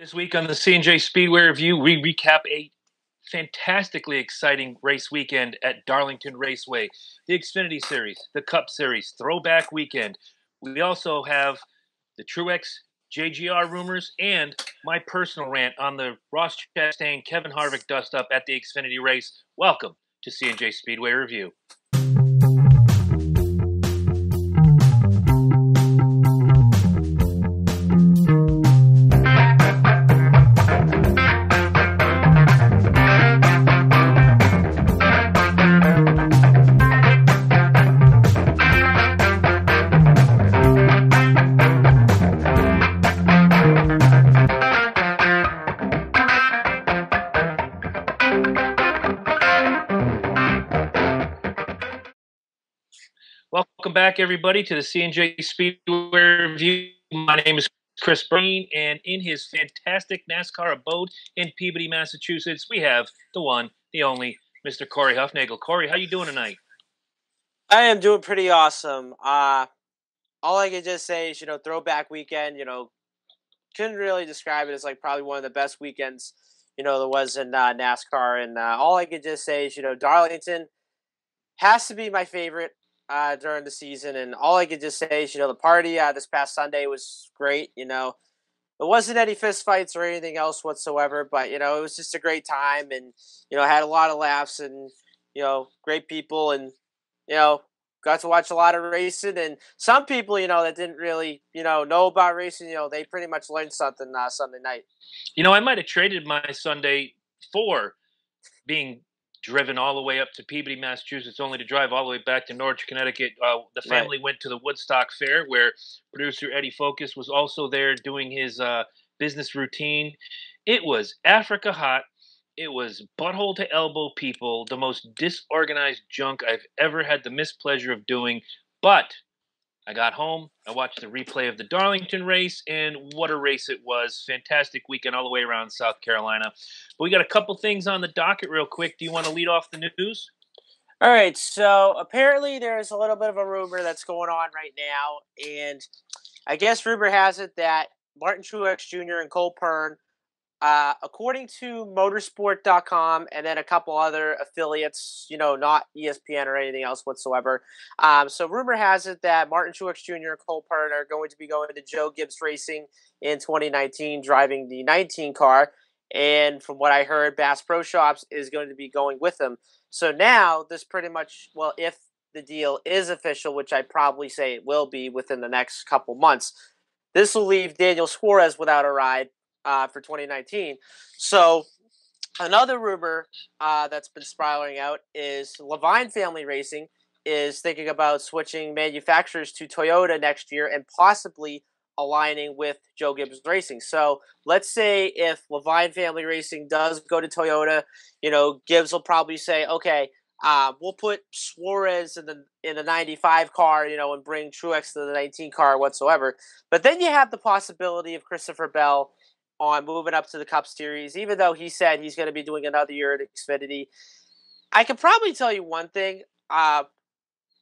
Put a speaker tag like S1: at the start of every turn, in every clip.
S1: This week on the C&J Speedway Review, we recap a fantastically exciting race weekend at Darlington Raceway, the Xfinity Series, the Cup Series, Throwback Weekend. We also have the Truex JGR rumors and my personal rant on the Ross Chastain Kevin Harvick dust-up at the Xfinity race. Welcome to C&J Speedway Review. Welcome back, everybody, to the C&J Speedway Review. My name is Chris Breen, and in his fantastic NASCAR abode in Peabody, Massachusetts, we have the one, the only, Mr. Corey Huffnagel. Corey, how you doing tonight?
S2: I am doing pretty awesome. All I can just say is, throwback weekend, couldn't really describe it as like probably one of the best weekends, there was in NASCAR. And all I could just say is, Darlington has to be my favorite during the season. And all I could just say is, the party this past Sunday was great. It wasn't any fist fights or anything else whatsoever, but, it was just a great time and, had a lot of laughs and, great people and, got to watch a lot of racing. And some people, that didn't really, know about racing, they pretty much learned something Sunday night.
S1: I might have traded my Sunday for being driven all the way up to Peabody, Massachusetts, only to drive all the way back to Norwich, Connecticut. The family went to the Woodstock Fair, where producer Eddie Focus was also there doing his business routine. It was Africa hot. It was butthole to elbow people, the most disorganized junk I've ever had the mispleasure of doing. But I got home, I watched the replay of the Darlington race, and what a race it was. Fantastic weekend all the way around South Carolina. But we got a couple things on the docket real quick. Do you want to lead off the news?
S2: All right, so apparently there's a little bit of a rumor that's going on right now, and I guess rumor has it that Martin Truex Jr. and Cole Pearn, according to motorsport.com and then a couple other affiliates, not ESPN or anything else whatsoever. So rumor has it that Martin Truex Jr. and Cole Pearn are going to be going to Joe Gibbs Racing in 2019, driving the 19 car. And from what I heard, Bass Pro Shops is going to be going with them. So now this pretty much, well, if the deal is official, which I probably say it will be within the next couple months, this will leave Daniel Suarez without a ride for 2019. So another rumor that's been spiraling out is Levine Family Racing is thinking about switching manufacturers to Toyota next year and possibly aligning with Joe Gibbs Racing. So let's say if Levine Family Racing does go to Toyota, Gibbs will probably say, okay, we'll put Suarez in the 95 car, and bring Truex to the 19 car whatsoever. But then you have the possibility of Christopher Bell on moving up to the Cup Series, even though he said he's going to be doing another year at Xfinity. I could probably tell you one thing.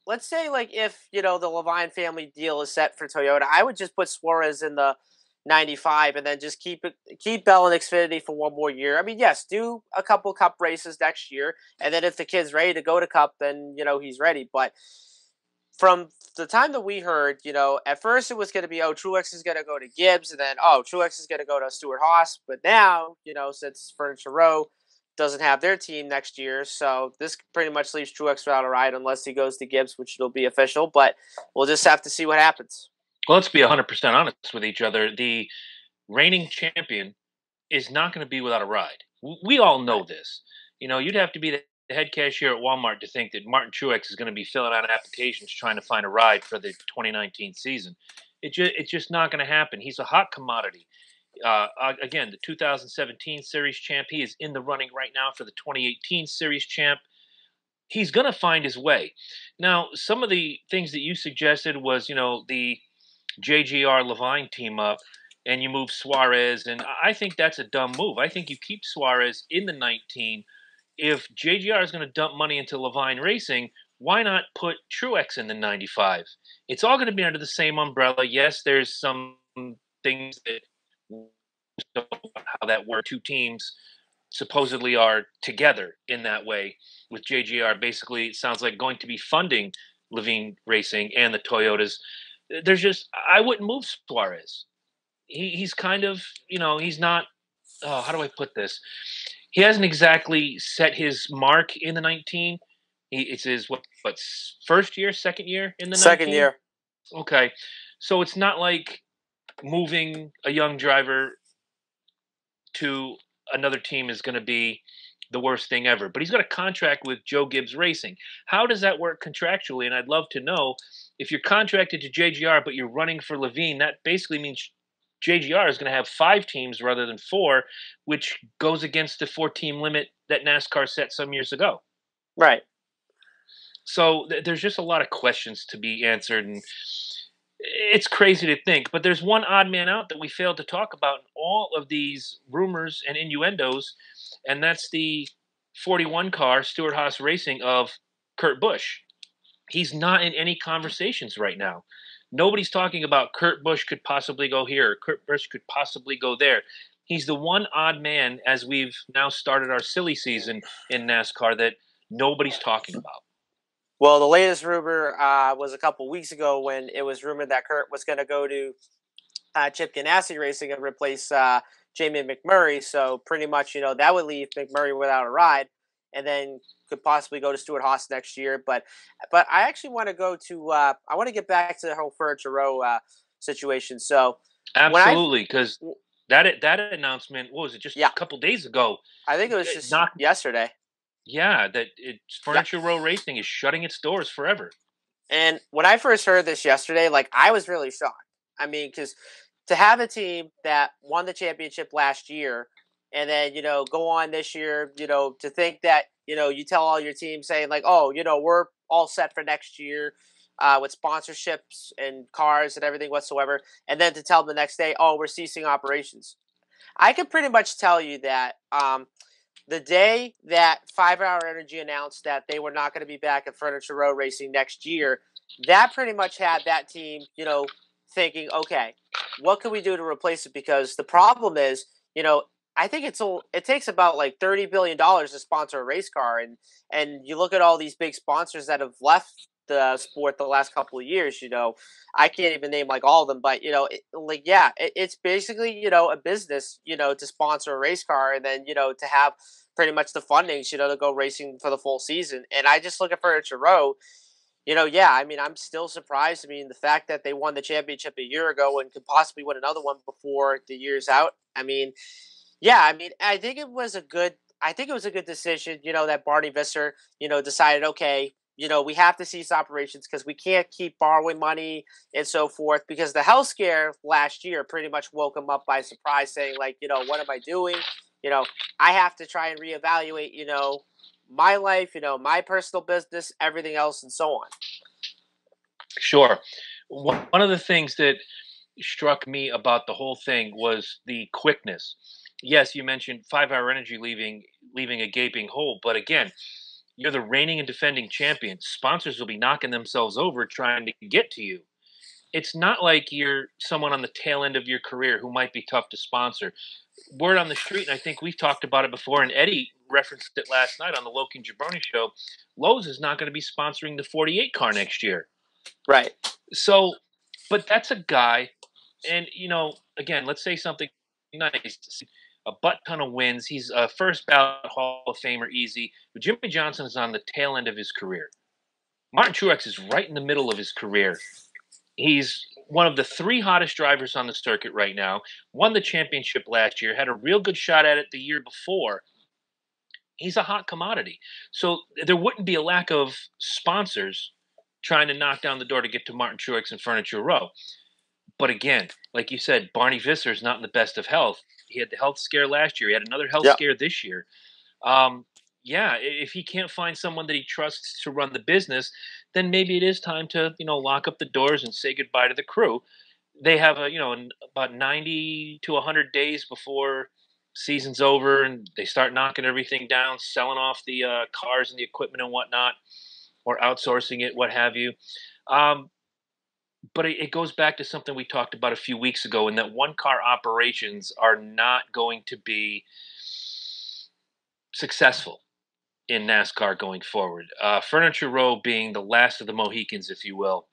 S2: Let's say, if, the Levine family deal is set for Toyota, I would just put Suarez in the 95 and then just keep Bell in Xfinity for one more year. I mean, yes, do a couple Cup races next year, and then if the kid's ready to go to Cup, then, he's ready. But from the time that we heard, at first it was going to be, Truex is going to go to Gibbs, and then, Truex is going to go to Stewart-Haas. But now, since Furniture Row doesn't have their team next year, so this pretty much leaves Truex without a ride unless he goes to Gibbs, which will be official. But we'll just have to see what happens.
S1: Well, let's be 100% honest with each other. The reigning champion is not going to be without a ride. We all know this. You'd have to be the head cashier at Walmart to think that Martin Truex is going to be filling out applications trying to find a ride for the 2019 season. It's just not going to happen. He's a hot commodity. Again, the 2017 Series champ. He is in the running right now for the 2018 Series champ. He's going to find his way. Now, some of the things that you suggested was, the JGR Levine team up, and you move Suarez, and I think that's a dumb move. I think you keep Suarez in the 19. If JGR is going to dump money into Levine Racing, why not put Truex in the 95? It's all going to be under the same umbrella. Yes, there's some things that that works. Two teams supposedly are together in that way with JGR. Basically, it sounds like going to be funding Levine Racing and the Toyotas. There's just I wouldn't move Suarez. He's kind of he's not. Oh, how do I put this? He hasn't exactly set his mark in the 19. It's his what first year, second year in the 19?
S2: Second year.
S1: Okay, so it's not like moving a young driver to another team is going to be the worst thing ever. But he's got a contract with Joe Gibbs Racing. How does that work contractually? And I'd love to know if you're contracted to JGR, but you're running for Levine. That basically means JGR is going to have 5 teams rather than 4, which goes against the 4-team limit that NASCAR set some years ago.
S2: Right.
S1: So there's just a lot of questions to be answered, and it's crazy to think. But there's one odd man out that we failed to talk about in all of these rumors and innuendos, and that's the 41 car Stewart-Haas Racing of Kurt Busch. He's not in any conversations right now. Nobody's talking about Kurt Busch could possibly go here, or Kurt Busch could possibly go there. He's the one odd man, as we've now started our silly season in NASCAR, that nobody's talking about.
S2: Well, the latest rumor was a couple weeks ago when it was rumored that Kurt was going to go to Chip Ganassi Racing and replace Jamie McMurray. So pretty much, that would leave McMurray without a ride, and then could possibly go to Stewart-Haas next year. But I actually want to go to I want to get back to the whole Furniture Row situation. So
S1: absolutely, because that announcement, what was it, just a couple days ago?
S2: I think it was just yesterday.
S1: Yeah, that Furniture Row Racing is shutting its doors forever.
S2: And when I first heard this yesterday, I was really shocked. I mean, because to have a team that won the championship last year and then, go on this year, to think that, you tell all your teams saying oh, we're all set for next year with sponsorships and cars and everything whatsoever. And then to tell them the next day, oh, we're ceasing operations. I could pretty much tell you that the day that 5 Hour Energy announced that they were not going to be back at Furniture Row Racing next year, that pretty much had that team, thinking, okay, what can we do to replace it? Because the problem is, I think it takes about $30 billion to sponsor a race car, and you look at all these big sponsors that have left the sport the last couple of years. I can't even name all of them, but it's basically a business to sponsor a race car, and then to have pretty much the funding to go racing for the full season. And I just look at Furniture Row. I mean, I'm still surprised. I mean, the fact that they won the championship a year ago and could possibly win another one before the year's out. I mean, I think it was a good decision, that Barney Visser, decided, okay, we have to cease operations because we can't keep borrowing money and so forth, because the health scare last year pretty much woke him up by surprise, saying what am I doing? I have to try and reevaluate, my life, my personal business, everything else, and so on.
S1: Sure. One of the things that struck me about the whole thing was the quickness. Yes, you mentioned 5 Hour Energy leaving a gaping hole, but again, you're the reigning and defending champion. Sponsors will be knocking themselves over trying to get to you. It's not like you're someone on the tail end of your career who might be tough to sponsor. Word on the street, and I think we've talked about it before, and Eddie referenced it last night on the Loki and Jabroni show, Lowe's is not going to be sponsoring the 48 car next year.
S2: Right.
S1: So, but that's a guy, and, again, let's say something nice. A butt ton of wins. He's a first ballot Hall of Famer easy. But Jimmy Johnson is on the tail end of his career. Martin Truex is right in the middle of his career. He's one of the 3 hottest drivers on the circuit right now. Won the championship last year. Had a real good shot at it the year before. He's a hot commodity. So there wouldn't be a lack of sponsors trying to knock down the door to get to Martin Truex and Furniture Row. But again, like you said, Barney Visser is not in the best of health. He had the health scare last year. He had another health scare this year. If he can't find someone that he trusts to run the business, then maybe it is time to, lock up the doors and say goodbye to the crew. They have about 90 to 100 days before season's over, and they start knocking everything down, selling off the cars and the equipment and whatnot, or outsourcing it, what have you. but it goes back to something we talked about a few weeks ago, in that one car operations are not going to be successful in NASCAR going forward. Furniture Row being the last of the Mohicans, if you will.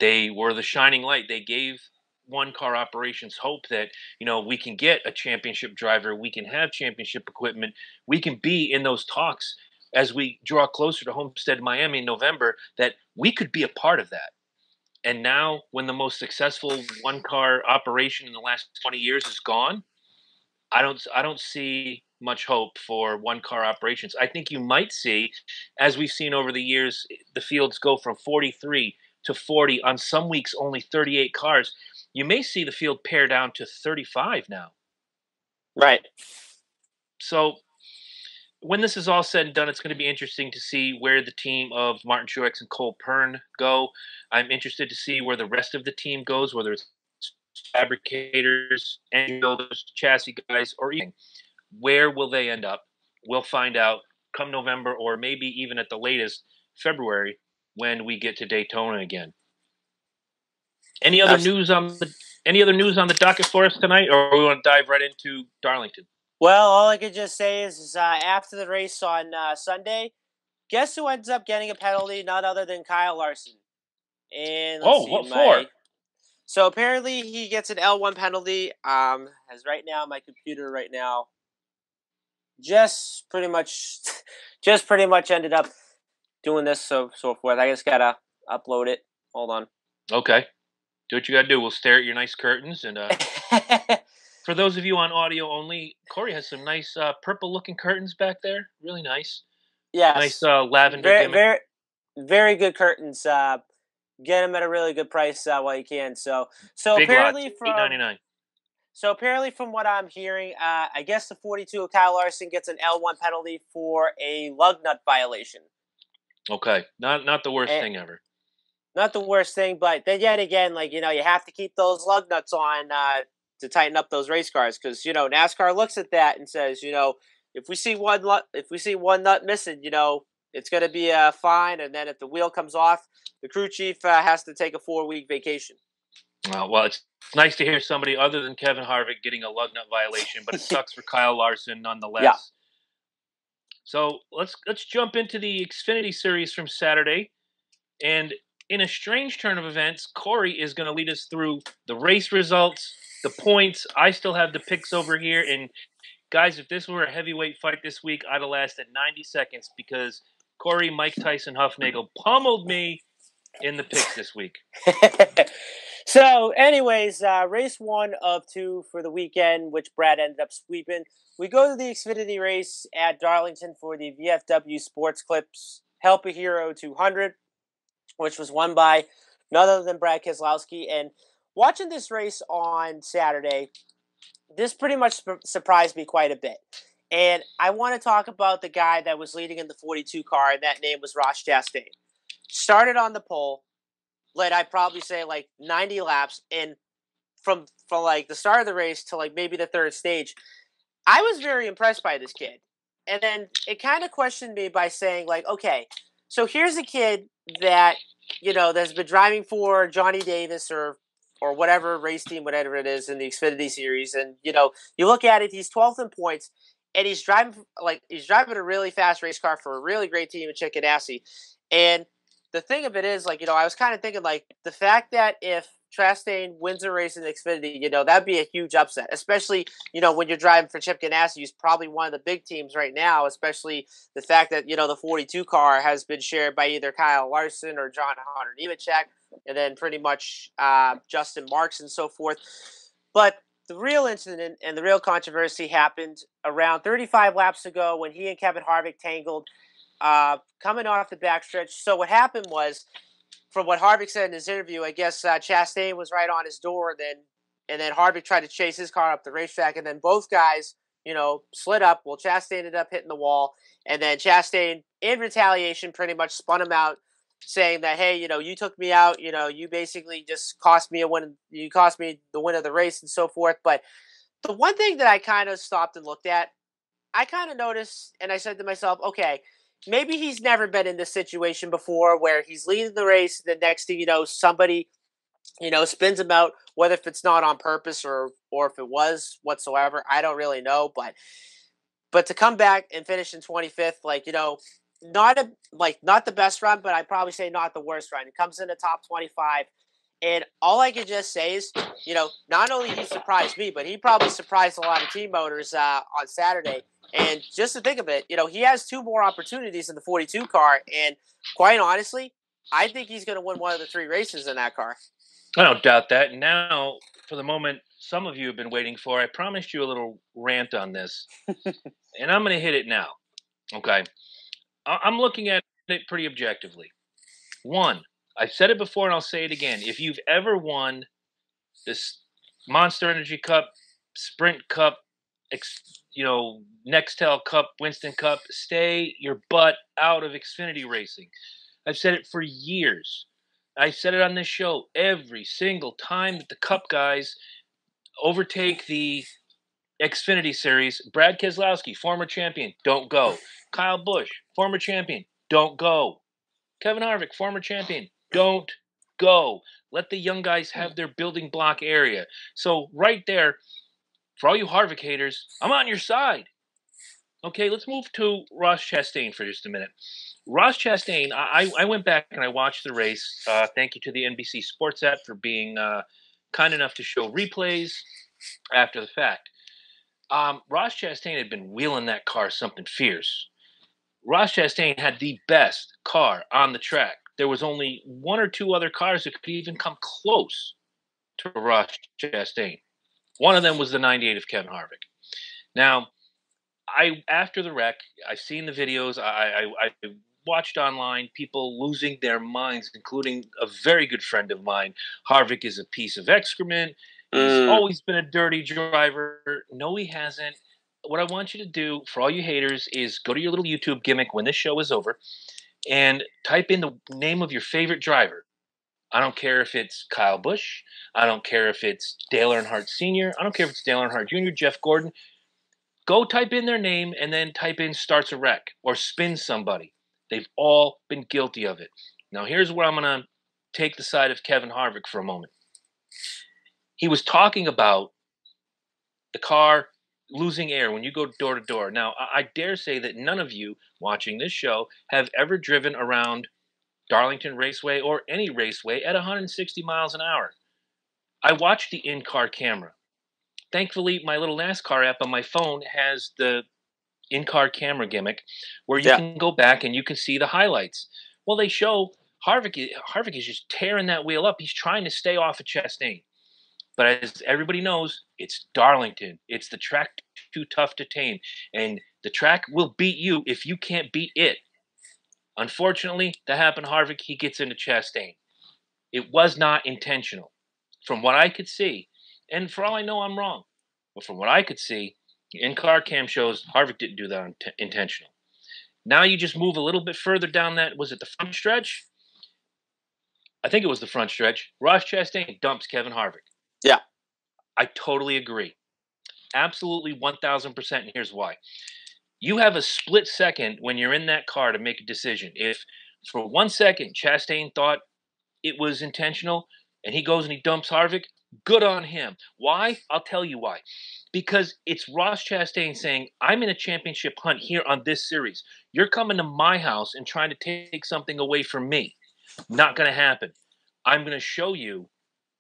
S1: They were the shining light. They gave one car operations hope that, we can get a championship driver, we can have championship equipment, we can be in those talks as we draw closer to Homestead Miami in November, that we could be a part of that. And now, when the most successful one car operation in the last 20 years is gone, I don't see much hope for one car operations. I think you might see, as we've seen over the years, the fields go from 43 to 40, on some weeks only 38 cars. You may see the field pare down to 35 now.
S2: Right.
S1: So when this is all said and done, it's going to be interesting to see where the team of Martin Truex and Cole Pearn go. I'm interested to see where the rest of the team goes, whether it's fabricators, engine builders, chassis guys, or even where will they end up? We'll find out come November, or maybe even at the latest February, when we get to Daytona again. Any other news on the docket for us tonight, or we want to dive right into Darlington?
S2: Well, all I could just say is after the race on Sunday, guess who ends up getting a penalty? None other than Kyle Larson. And let's see,
S1: what for?
S2: So apparently he gets an L1 penalty. As right now, my computer right now just pretty much ended up doing this, so forth. I just gotta upload it. Hold on.
S1: Okay, do what you gotta do. We'll stare at your nice curtains, and for those of you on audio only, Corey has some nice purple-looking curtains back there. Really nice.
S2: Yes.
S1: Nice lavender.
S2: Very, very good curtains. Get them at a really good price while you can. So
S1: Big
S2: apparently
S1: lots,
S2: from
S1: $8.99.
S2: So apparently, from what I'm hearing, I guess the 42 of Kyle Larson gets an L1 penalty for a lug nut violation.
S1: Okay, not the worst thing ever.
S2: Not the worst thing, but then yet again, you have to keep those lug nuts on to tighten up those race cars, because NASCAR looks at that and says, if we see one nut missing, it's going to be a fine, and then if the wheel comes off, the crew chief has to take a 4-week vacation.
S1: Well, it's nice to hear somebody other than Kevin Harvick getting a lug nut violation, but it sucks for Kyle Larson nonetheless. Yeah. So let's jump into the Xfinity Series from Saturday, and in a strange turn of events, Corey is going to lead us through the race results, the points. I still have the picks over here, and guys, if this were a heavyweight fight this week, I'd have lasted 90 seconds, because Corey, Mike Tyson, Huffnagel pummeled me in the picks this week.
S2: So, anyways, race 1 of 2 for the weekend, which Brad ended up sweeping. We go to the Xfinity race at Darlington for the VFW Sports Clips Help a Hero 200, which was won by none other than Brad Keselowski. And watching this race on Saturday, this pretty much surprised me quite a bit. And I want to talk about the guy that was leading in the 42 car, and that name was Ross Chastain. Started on the pole, led, I'd probably say, 90 laps, and from the start of the race to maybe the third stage, I was very impressed by this kid. And then it kind of questioned me by saying, okay, so here's a kid that, that's been driving for Johnny Davis or whatever race team, whatever it is in the Xfinity Series, and you look at it, he's 12th in points, and he's driving a really fast race car for a really great team in Chip Ganassi. And the thing of it is, I was kind of thinking, the fact that if Chastain wins a race in Xfinity, that'd be a huge upset, especially, when you're driving for Chip Ganassi, who's probably one of the big teams right now, especially the fact that, the 42 car has been shared by either Kyle Larson or John Hunter Nemechek, and then pretty much Justin Marks and so forth. But the real incident and the real controversy happened around 35 laps ago when he and Kevin Harvick tangled, coming off the backstretch. So what happened was, from what Harvick said in his interview, I guess Chastain was right on his door, and then Harvick tried to chase his car up the racetrack, and then both guys, slid up. Well, Chastain ended up hitting the wall, and then Chastain, in retaliation, pretty much spun him out, saying that, hey, you took me out, you basically just cost me a win, you cost me the win of the race and so forth. But the one thing that I kind of stopped and looked at, I kind of noticed, and I said to myself, okay, maybe he's never been in this situation before where he's leading the race, and the next thing you know, somebody spins about, whether if it's not on purpose or if it was whatsoever. I don't really know, but to come back and finish in 25th, not the best run, but I'd probably say not the worst run. He comes in the top 25, and all I can just say is, not only he surprised me, but he probably surprised a lot of team owners on Saturday. And just to think of it, he has 2 more opportunities in the 42 car, and quite honestly, I think he's going to win one of the 3 races in that car.
S1: I don't doubt that. And now, for the moment some of you have been waiting for, I promised you a little rant on this, and I'm going to hit it now. Okay. I'm looking at it pretty objectively. One, I've said it before and I'll say it again. If you've ever won this Monster Energy Cup, Sprint Cup, Nextel Cup, Winston Cup, stay your butt out of Xfinity racing. I've said it for years. I've said it on this show every single time that the Cup guys overtake the Xfinity Series. Brad Keselowski, former champion, don't go. Kyle Busch, former champion, don't go. Kevin Harvick, former champion, don't go. Let the young guys have their building block area. So right there, for all you Harvick haters, I'm on your side. Okay, let's move to Ross Chastain for just a minute. Ross Chastain, I went back and I watched the race. Thank you to the NBC Sports app for being kind enough to show replays after the fact. Ross Chastain had been wheeling that car something fierce. Ross Chastain had the best car on the track. There was only 1 or 2 other cars that could even come close to Ross Chastain. One of them was the 98 of Kevin Harvick. Now, after the wreck, I've seen the videos. I watched online people losing their minds, including a very good friend of mine. Harvick is a piece of excrement. He's always been a dirty driver. No, he hasn't. What I want you to do, for all you haters, is go to your little YouTube gimmick when this show is over and type in the name of your favorite driver. I don't care if it's Kyle Busch. I don't care if it's Dale Earnhardt Sr. I don't care if it's Dale Earnhardt Jr., Jeff Gordon. Go type in their name and then type in starts a wreck or spin somebody. They've all been guilty of it. Now, here's where I'm going to take the side of Kevin Harvick for a moment. He was talking about the car losing air when you go door to door. Now, I dare say that none of you watching this show have ever driven around Darlington Raceway or any raceway at 160 miles an hour. I watched the in-car camera. Thankfully, my little NASCAR app on my phone has the in-car camera gimmick where you can go back and you can see the highlights. Well, they show Harvick is just tearing that wheel up. He's trying to stay off of Chastain. But as everybody knows, it's Darlington. It's the track too tough to tame. And the track will beat you if you can't beat it. Unfortunately, that happened to Harvick. He gets into Chastain. It was not intentional. From what I could see, and for all I know, I'm wrong. But from what I could see, in-car cam shows Harvick didn't do that intentional. Now you just move a little bit further down that. Was it the front stretch? I think it was the front stretch. Ross Chastain dumps Kevin Harvick.
S2: Yeah.
S1: I totally agree. Absolutely 1,000%. And here's why. You have a split second when you're in that car to make a decision. If for 1 second Chastain thought it was intentional and he goes and he dumps Harvick, good on him. Why? I'll tell you why. Because it's Ross Chastain saying, I'm in a championship hunt here on this series. You're coming to my house and trying to take something away from me. Not going to happen. I'm going to show you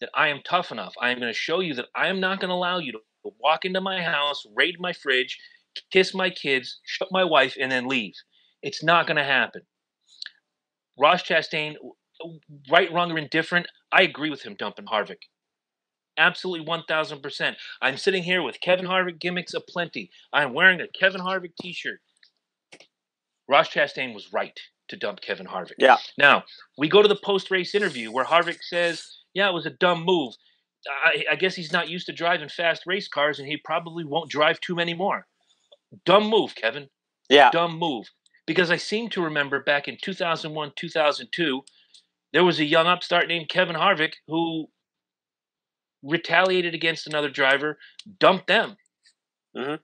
S1: that I am tough enough. I am going to show you that I am not going to allow you to walk into my house, raid my fridge, kiss my kids, shut my wife, and then leave. It's not going to happen. Ross Chastain, right, wrong, or indifferent, I agree with him dumping Harvick. Absolutely 1,000%. I'm sitting here with Kevin Harvick gimmicks aplenty. I'm wearing a Kevin Harvick t-shirt. Ross Chastain was right to dump Kevin Harvick.
S2: Yeah.
S1: Now, we go to the post-race interview where Harvick says, yeah, it was a dumb move. I guess he's not used to driving fast race cars, and he probably won't drive too many more. Dumb move, Kevin.
S2: Yeah.
S1: Dumb move. Because I seem to remember back in 2001, 2002, there was a young upstart named Kevin Harvick who retaliated against another driver, dumped them.
S2: Mm-hmm.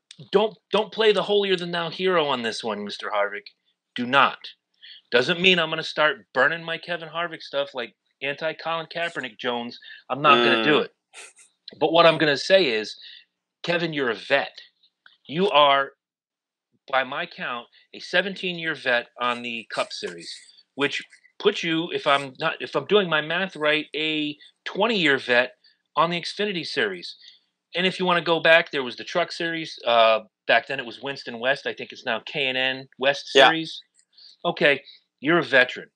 S1: Don't play the holier-than-thou hero on this one, Mr. Harvick. Do not. Doesn't mean I'm going to start burning my Kevin Harvick stuff like anti-Colin Kaepernick Jones, I'm not going to do it. But what I'm going to say is, Kevin, you're a vet. You are, by my count, a 17-year vet on the Cup Series, which puts you, if I'm doing my math right, a 20-year vet on the Xfinity Series. And if you want to go back, there was the Truck Series. Back then it was Winston West. I think it's now K&N West Series. Yeah. Okay, you're a veteran.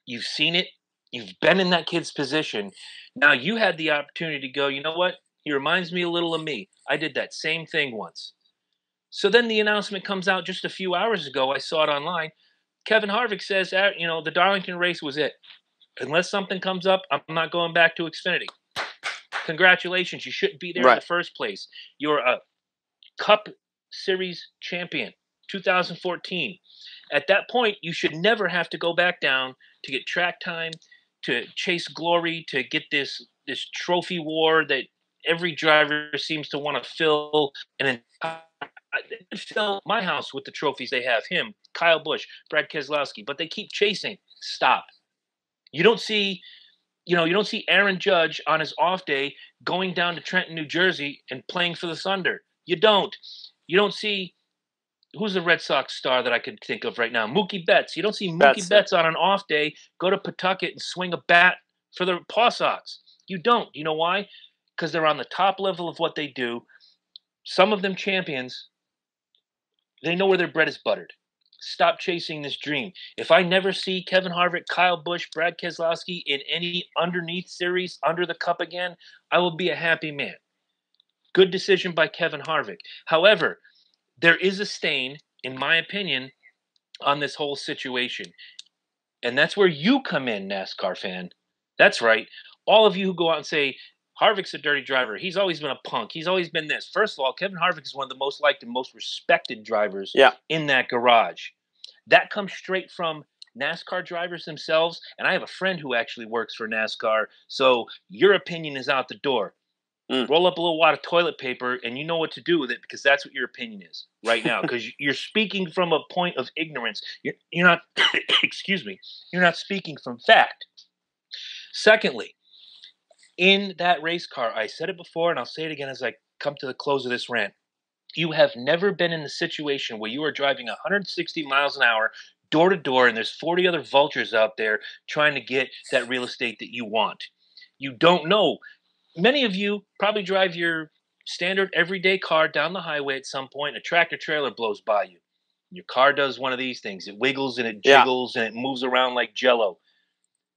S1: You've seen it. You've been in that kid's position. Now you had the opportunity to go, you know what? He reminds me a little of me. I did that same thing once. So then the announcement comes out just a few hours ago. I saw it online. Kevin Harvick says, the Darlington race was it. Unless something comes up, I'm not going back to Xfinity. Congratulations. You shouldn't be there in the first place. You're a Cup Series champion, 2014. At that point, you should never have to go back down to get track time, to chase glory, to get this trophy war that every driver seems to want to fill and fill my house with the trophies they have. Him, Kyle Busch, Brad Keselowski, but they keep chasing. Stop. You don't see Aaron Judge on his off day going down to Trenton, New Jersey and playing for the Thunder. You don't. You don't see, who's the Red Sox star that I could think of right now? Mookie Betts. You don't see Mookie Betts on an off day go to Pawtucket and swing a bat for the Paw Sox. You don't. You know why? Because they're on the top level of what they do. Some of them champions, they know where their bread is buttered. Stop chasing this dream. If I never see Kevin Harvick, Kyle Busch, Brad Keselowski in any underneath series under the Cup again, I will be a happy man. Good decision by Kevin Harvick. However, there is a stain, in my opinion, on this whole situation. And that's where you come in, NASCAR fan. That's right. All of you who go out and say, Harvick's a dirty driver. He's always been a punk. He's always been this. First of all, Kevin Harvick is one of the most liked and most respected drivers in that garage. That comes straight from NASCAR drivers themselves. And I have a friend who actually works for NASCAR. So your opinion is out the door. Roll up a little wad of toilet paper and you know what to do with it, because that's what your opinion is right now. Because you're speaking from a point of ignorance. You're not, excuse me, you're not speaking from fact. Secondly, in that race car, I said it before and I'll say it again as I come to the close of this rant. You have never been in the situation where you are driving 160 miles an hour door to door and there's 40 other vultures out there trying to get that real estate that you want. You don't know. Many of you probably drive your standard everyday car down the highway at some point and a tractor trailer blows by you. Your car does one of these things. It wiggles and it jiggles and it moves around like Jello.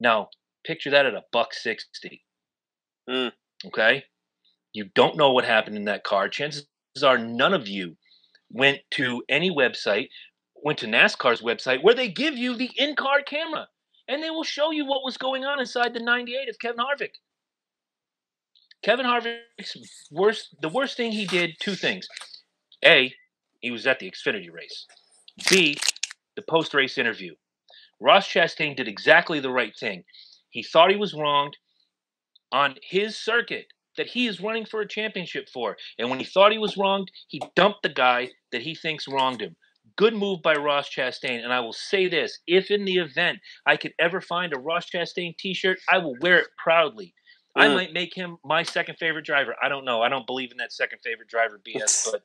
S1: Now, picture that at $1.60. Okay? You don't know what happened in that car. Chances are none of you went to any website, went to NASCAR's website, where they give you the in-car camera. And they will show you what was going on inside the 98 of Kevin Harvick. Kevin Harvick's the worst thing he did, two things. A, he was at the Xfinity race. B, the post-race interview. Ross Chastain did exactly the right thing. He thought he was wronged on his circuit that he is running for a championship for. And when he thought he was wronged, he dumped the guy that he thinks wronged him. Good move by Ross Chastain. And I will say this, if in the event I could ever find a Ross Chastain t-shirt, I will wear it proudly. I might make him my second favorite driver. I don't know. I don't believe in that second favorite driver BS, but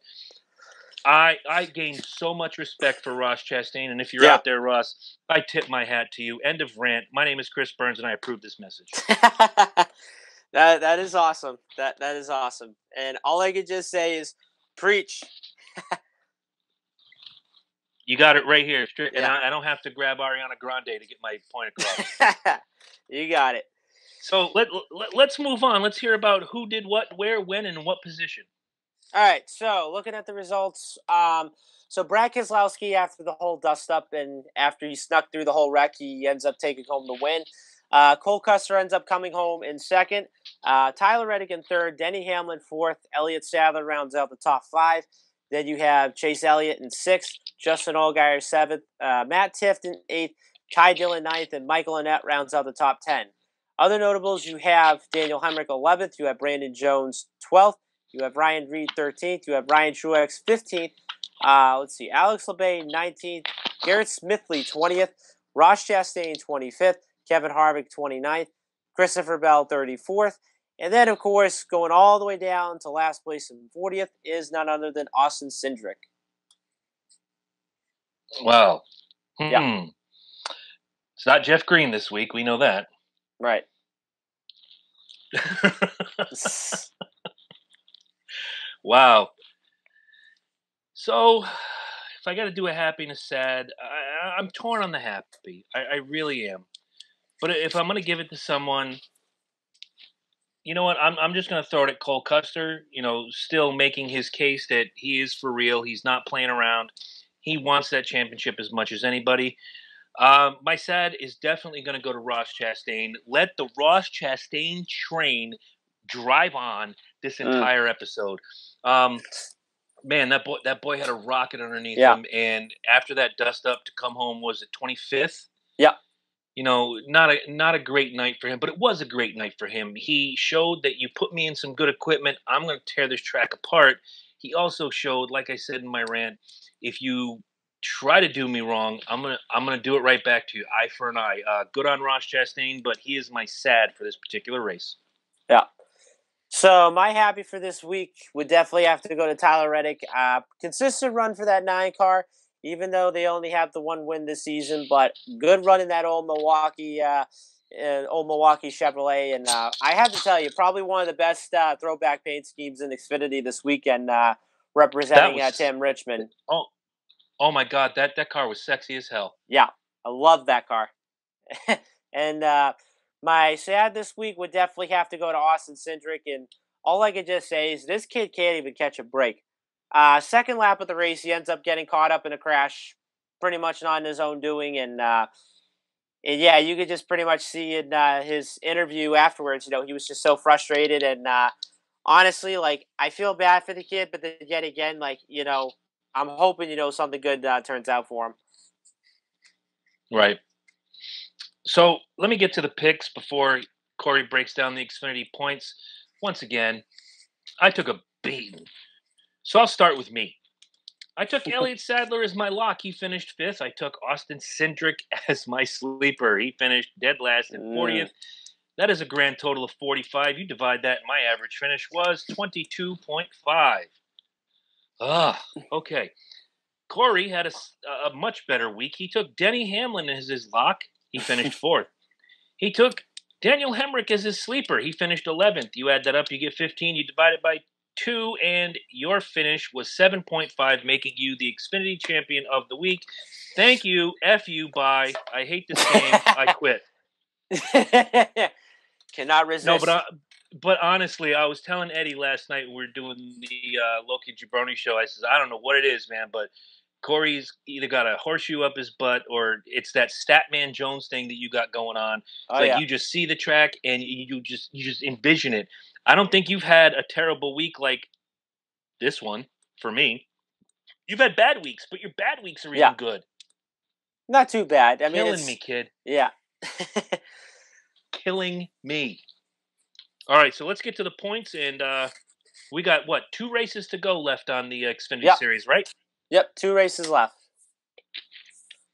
S1: I gained so much respect for Ross Chastain. And if you're out there, Ross, I tip my hat to you. End of rant. My name is Chris Burns, and I approve this message.
S2: That is awesome. That is awesome. And all I could just say is preach.
S1: You got it right here. And I don't have to grab Ariana Grande to get my point across.
S2: You got it.
S1: So let's move on. Let's hear about who did what, where, when, and in what position.
S2: All right. So looking at the results, so Brad Keselowski, after the whole dust up and after he snuck through the whole wreck, he ends up taking home the win. Cole Custer ends up coming home in second. Tyler Reddick in third. Denny Hamlin fourth. Elliott Sadler rounds out the top five. Then you have Chase Elliott in sixth. Justin Allgaier seventh. Matt Tifton eighth. Ty Dillon ninth. And Michael Annett rounds out the top 10. Other notables, you have Daniel Hemrick 11th. You have Brandon Jones 12th. You have Ryan Reed 13th. You have Ryan Truex 15th. Let's see. Alex Labay 19th. Garrett Smithley 20th. Ross Chastain 25th. Kevin Harvick 29th, Christopher Bell 34th. And then, of course, going all the way down to last place in 40th is none other than Austin Cindric.
S1: Wow.
S2: Yeah.
S1: It's not Jeff Green this week. We know that.
S2: Right.
S1: Wow. So, if I got to do a happy and a sad, I'm torn on the happy. I really am. But if I'm going to give it to someone, you know what? I'm just going to throw it at Cole Custer. Still making his case that he is for real. He's not playing around. He wants that championship as much as anybody. My sad is definitely going to go to Ross Chastain. Let the Ross Chastain train drive on this entire episode. Man, that boy had a rocket underneath him, and after that dust up to come home, was it 25th?
S2: Yeah.
S1: Not a great night for him, but it was a great night for him. He showed that you put me in some good equipment, I'm going to tear this track apart. He also showed, like I said in my rant, if you try to do me wrong, I'm gonna do it right back to you, eye for an eye. Good on Ross Chastain, but he is my sad for this particular race.
S2: Yeah. So my happy for this week would definitely have to go to Tyler Reddick. Consistent run for that 9 car, even though they only have the 1 win this season, but good run in that old Milwaukee Chevrolet. And I have to tell you, probably one of the best throwback paint schemes in Xfinity this weekend, representing Tim Richmond.
S1: Oh my God, that car was sexy as hell.
S2: Yeah, I love that car. And my sad this week would definitely have to go to Austin Cindric, and all I could just say is this kid can't even catch a break. Second lap of the race, he ends up getting caught up in a crash, pretty much not in his own doing, and yeah, you could just pretty much see in his interview afterwards, he was just so frustrated, and honestly, I feel bad for the kid, but then yet again, I'm hoping, something good turns out for him.
S1: Right. So let me get to the picks before Corey breaks down the Xfinity points. Once again, I took a beating. So I'll start with me. I took Elliott Sadler as my lock. He finished 5th. I took Austin Cindric as my sleeper. He finished dead last in 40th. That is a grand total of 45. You divide that, my average finish was 22.5. Okay. Corey had a much better week. He took Denny Hamlin as his lock. He finished 4th. He took Daniel Hemrick as his sleeper. He finished 11th. You add that up, you get 15. You divide it by 2, and your finish was 7.5, making you the Xfinity champion of the week. Thank you. F you, bye. I hate this game. I quit.
S2: Cannot resist.
S1: No, but honestly, I was telling Eddie last night, we were doing the Loki Jabroni show. I says, I don't know what it is, man, but Corey's either got a horseshoe up his butt or it's that Statman Jones thing that you got going on. It's you just see the track and you just envision it. I don't think you've had a terrible week like this one for me. You've had bad weeks, but your bad weeks are even good.
S2: Not too bad. I mean,
S1: killing me, kid.
S2: Yeah.
S1: Killing me. All right, so let's get to the points, and we got, 2 races to go left on the Xfinity Series, right?
S2: Yep, 2 races left.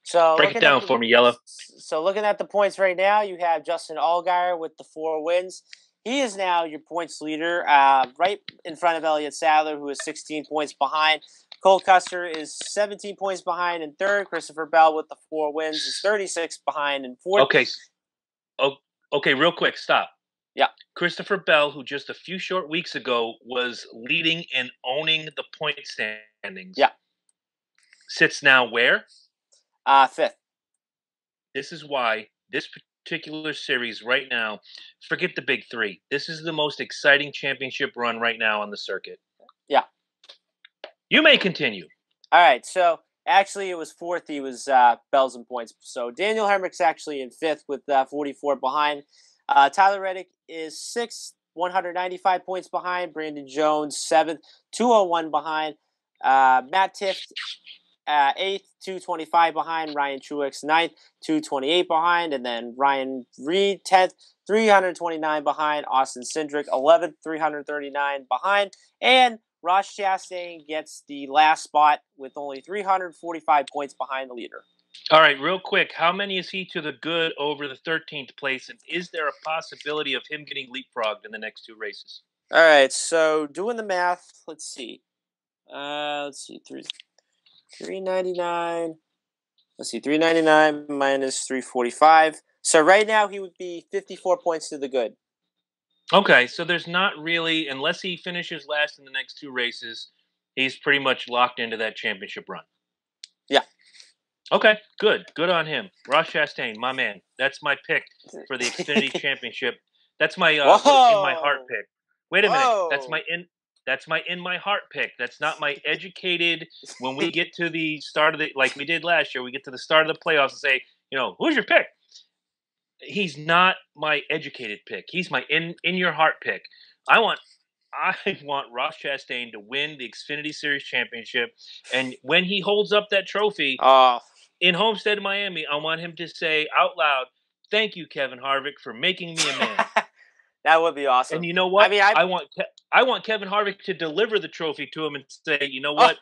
S2: So
S1: break it down for me, Yellow.
S2: So looking at the points right now, you have Justin Allgaier with the 4 wins. He is now your points leader, right in front of Elliott Sadler, who is 16 points behind. Cole Custer is 17 points behind in 3rd. Christopher Bell with the 4 wins is 36 behind in 4th.
S1: Okay, real quick, stop.
S2: Yeah.
S1: Christopher Bell, who just a few short weeks ago was leading and owning the point standings.
S2: Yeah.
S1: Sits now where?
S2: 5th.
S1: This is why this particular series right now, forget the big 3. This is the most exciting championship run right now on the circuit.
S2: Yeah.
S1: You may continue.
S2: All right, so actually it was 4th. He was Bell's in points. So Daniel Hemrick's actually in 5th with 44 behind. Tyler Reddick is 6th, 195 points behind. Brandon Jones, 7th, 201 behind. Matt Tifft, 8th, 225 behind. Ryan Truex, 9th, 228 behind. And then Ryan Reed, 10th, 329 behind. Austin Cindric, 11th, 339 behind. And Ross Chastain gets the last spot with only 345 points behind the leader.
S1: All right, real quick, how many is he to the good over the 13th place, and is there a possibility of him getting leapfrogged in the next 2 races?
S2: All right, so doing the math, let's see, 399. Let's see, 399 minus 345. So right now he would be 54 points to the good.
S1: Okay, so there's not really, unless he finishes last in the next 2 races, he's pretty much locked into that championship run.
S2: Yeah.
S1: Okay, good. Good on him. Ross Chastain, my man. That's my pick for the Xfinity Championship. That's my in my heart pick. Wait a minute. That's my in my heart pick. That's not my educated. When we get to the start of the, like we did last year, we get to the start of the playoffs and say, who's your pick? He's not my educated pick. He's my in your heart pick. I want Ross Chastain to win the Xfinity Series Championship, and when he holds up that trophy in Homestead, Miami, I want him to say out loud, "Thank you, Kevin Harvick, for making me a man."
S2: That would be awesome.
S1: And you know what? I want Kevin Harvick to deliver the trophy to him and say, "You know what?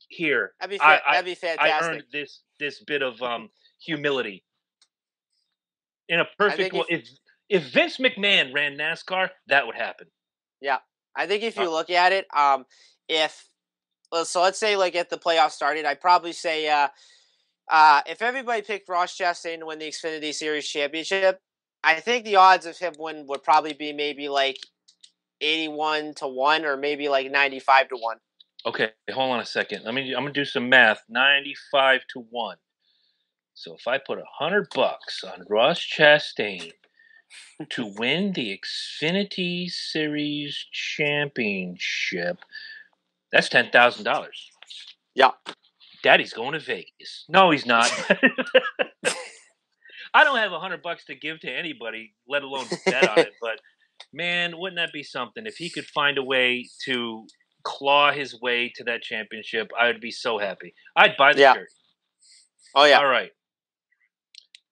S1: Here,
S2: that'd be fantastic.
S1: I earned this bit of humility." In a perfect world, if Vince McMahon ran NASCAR, that would happen.
S2: Yeah, I think if you look at it, let's say like if the playoffs started, I'd probably say if everybody picked Ross Chastain to win the Xfinity Series Championship, I think the odds of him win would probably be maybe like 81-1 or maybe like 95-1.
S1: Okay, hold on a second. I'm gonna do some math. 95-1. So if I put $100 on Ross Chastain to win the Xfinity Series Championship, that's $10,000.
S2: Yeah.
S1: Daddy's going to Vegas. No, he's not. I don't have $100 to give to anybody, let alone bet on it. But man, wouldn't that be something? If he could find a way to claw his way to that championship, I would be so happy. I'd buy the shirt.
S2: Oh yeah.
S1: All right.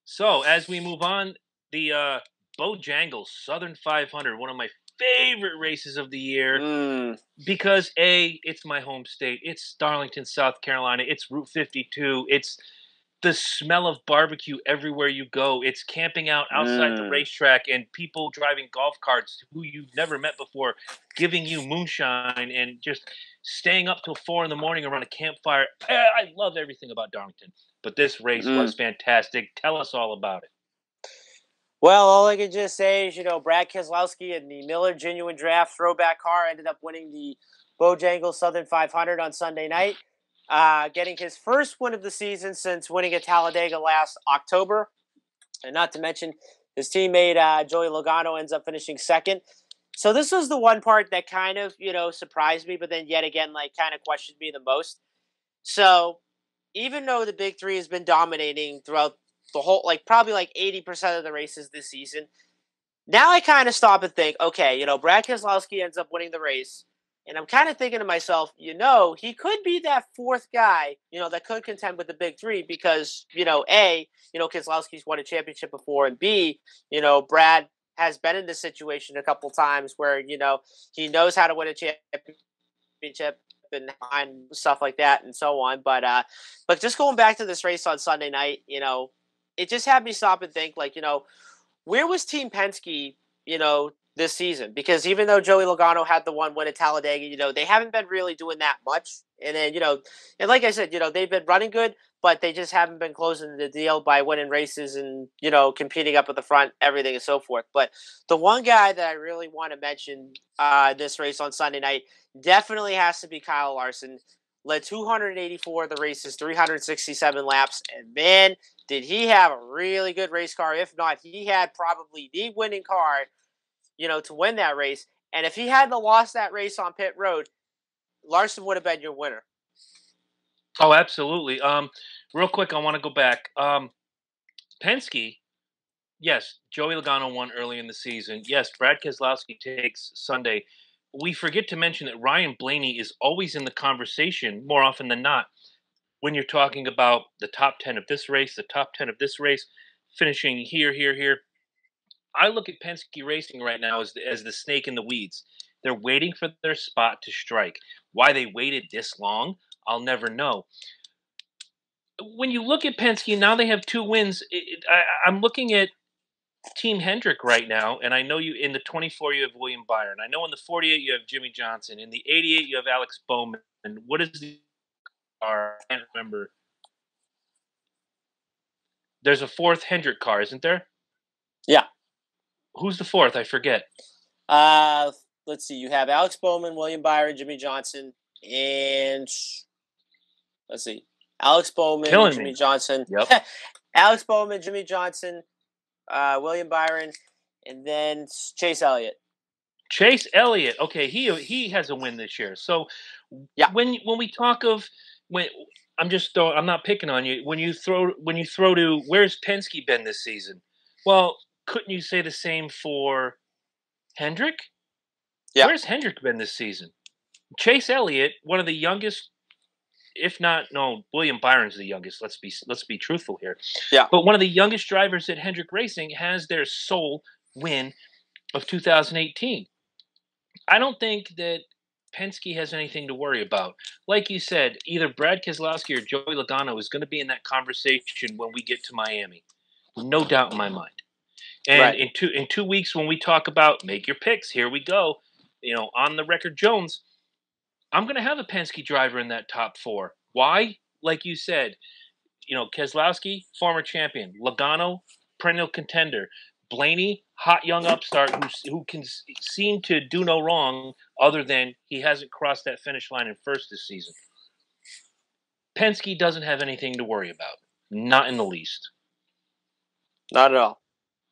S1: So as we move on, the Bojangles Southern 500, one of my favorite races of the year, because it's my home state. It's Darlington, South Carolina. It's Route 52. It's the smell of barbecue everywhere you go. It's camping out outside the racetrack and people driving golf carts who you've never met before, giving you moonshine and just staying up till 4 a.m. around a campfire. I love everything about Darlington, but this race was fantastic. Tell us all about it.
S2: Well, all I can just say is, Brad Keselowski and the Miller Genuine Draft throwback car ended up winning the Bojangles Southern 500 on Sunday night, getting his first win of the season since winning at Talladega last October. And not to mention, his teammate, Joey Logano, ends up finishing second. So this was the one part that kind of, surprised me, but then yet again, kind of questioned me the most. So even though the Big Three has been dominating throughout the whole, probably 80% of the races this season, now I kind of stop and think, okay, Brad Keselowski ends up winning the race, and I'm kind of thinking to myself, he could be that fourth guy, that could contend with the Big Three because, A, Keselowski's won a championship before, and B, Brad has been in this situation a couple times where, he knows how to win a championship and stuff like that and so on. But just going back to this race on Sunday night, it just had me stop and think, where was Team Penske, this season? Because even though Joey Logano had the one win at Talladega, they haven't been really doing that much. And then, and like I said, they've been running good, but they just haven't been closing the deal by winning races and, competing up at the front, everything and so forth. But the one guy that I really want to mention this race on Sunday night definitely has to be Kyle Larson. Led 284 of the races, 367 laps, and man, did he have a really good race car. If not, he had probably the winning car, to win that race. And if he hadn't lost that race on pit road, Larson would have been your winner.
S1: Oh, absolutely. Real quick, I want to go back. Penske, yes, Joey Logano won early in the season. Yes, Brad Keselowski takes Sunday. We forget to mention that Ryan Blaney is always in the conversation more often than not when you're talking about the top 10 of this race, the top 10 of this race, finishing here. I look at Penske Racing right now as the snake in the weeds. They're waiting for their spot to strike. Why they waited this long, I'll never know. When you look at Penske, now they have 2 wins. I'm looking at Team Hendrick right now, and I know you in the 24 you have William Byron. I know in the 48 you have Jimmy Johnson. In the 88 you have Alex Bowman. And what is the car? I can't remember. There's a 4th Hendrick car, isn't there?
S2: Yeah.
S1: Who's the 4th? I forget.
S2: Let's see. You have Alex Bowman, William Byron, Jimmy Johnson, and let's see. Alex Bowman, Jimmy Johnson.
S1: Yep.
S2: Alex Bowman, Jimmy Johnson, William Byron, and then Chase Elliott.
S1: Chase Elliott. Okay, he has a win this year. So
S2: yeah,
S1: when we talk of when I'm not picking on you. When you throw to where's Penske been this season? Well, couldn't you say the same for Hendrick?
S2: Yeah.
S1: Where's Hendrick been this season? Chase Elliott, one of the youngest, if not no, William Byron's the youngest. Let's be truthful here.
S2: Yeah.
S1: But one of the youngest drivers at Hendrick Racing has their sole win of 2018. I don't think that Penske has anything to worry about. Like you said, either Brad Keselowski or Joey Logano is going to be in that conversation when we get to Miami. No doubt in my mind. And
S2: right.
S1: in 2 weeks when we talk about make your picks, here we go. On the record Jones, I'm going to have a Penske driver in that top 4. Why? Like you said, Keselowski, former champion. Logano, perennial contender. Blaney, hot young upstart who can seem to do no wrong other than he hasn't crossed that finish line in first this season. Penske doesn't have anything to worry about. Not in the least.
S2: Not at all.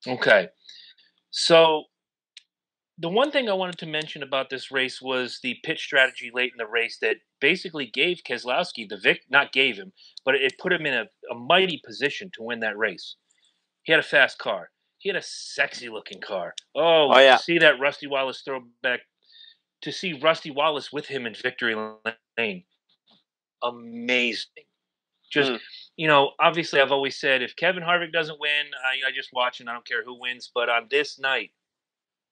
S1: Okay. So the one thing I wanted to mention about this race was the pit strategy late in the race that basically gave Keselowski not gave him, but it put him in a mighty position to win that race. He had a fast car. He had a sexy-looking car. Oh yeah. To see that Rusty Wallace throwback, to see Rusty Wallace with him in victory lane, amazing. Just, obviously I've always said if Kevin Harvick doesn't win, I just watch and I don't care who wins. But on this night,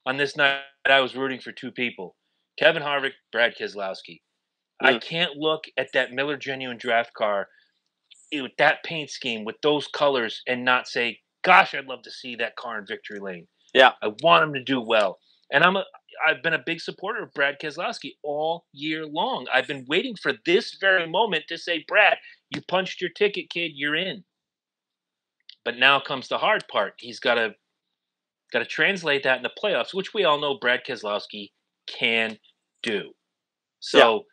S1: I was rooting for 2 people, Kevin Harvick, Brad Keselowski. I can't look at that Miller Genuine Draft car with that paint scheme, with those colors, and not say, gosh, I'd love to see that car in victory lane.
S2: Yeah.
S1: I want him to do well. And I've been a big supporter of Brad Keselowski all year long. I've been waiting for this very moment to say, Brad, you punched your ticket, kid, you're in. But now comes the hard part. He's got to translate that in the playoffs, which we all know Brad Keselowski can do. So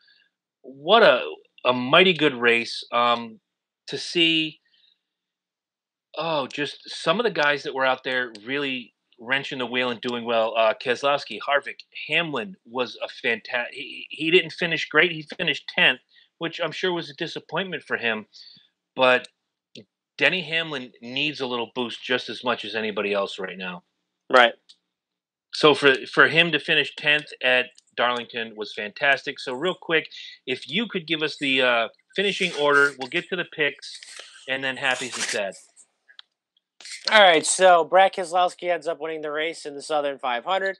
S1: what a mighty good race to see. Oh, just some of the guys that were out there really wrenching the wheel and doing well. Keselowski, Harvick, Hamlin was a fantastic. He didn't finish great. He finished 10th, which I'm sure was a disappointment for him. But Denny Hamlin needs a little boost just as much as anybody else right now.
S2: Right.
S1: So for him to finish 10th at Darlington was fantastic. So real quick, if you could give us the finishing order, we'll get to the picks, and then happies and sad.
S2: All right, so Brad Keselowski ends up winning the race in the Southern 500.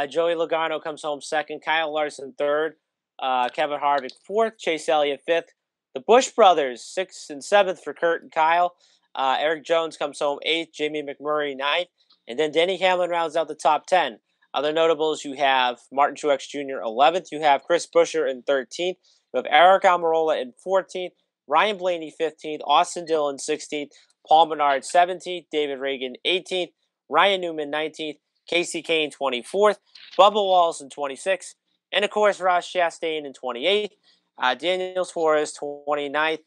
S2: Joey Logano comes home second. Kyle Larson third. Kevin Harvick fourth. Chase Elliott fifth. The Busch brothers 6th and 7th for Kurt and Kyle. Eric Jones comes home 8th. Jamie McMurray 9th. And then Denny Hamlin rounds out the top 10. Other notables, you have Martin Truex Jr. 11th. You have Chris Buescher in 13th. You have Eric Almirola in 14th. Ryan Blaney 15th. Austin Dillon 16th. Paul Menard 17th, David Reagan 18th, Ryan Newman 19th, Casey Kane 24th, Bubba Wallace in 26th, and of course Ross Chastain in 28th, Daniel Suarez 29th,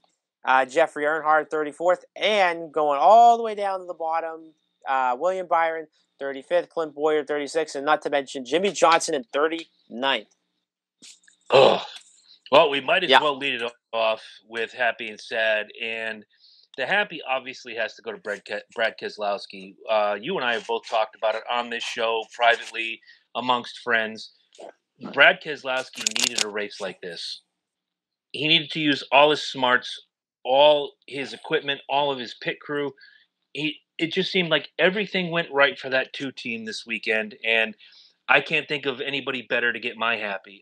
S2: Jeffrey Earnhardt 34th, and going all the way down to the bottom, William Byron 35th, Clint Boyer 36th, and not to mention Jimmy Johnson in 39th.
S1: Oh, well, we might as well lead it off with happy and sad, and the happy obviously has to go to Brad Keselowski. You and I have both talked about it on this show, privately, amongst friends. Brad Keselowski needed a race like this. He needed to use all his smarts, all his equipment, all of his pit crew. It just seemed like everything went right for that 2 team this weekend. And I can't think of anybody better to get my happy.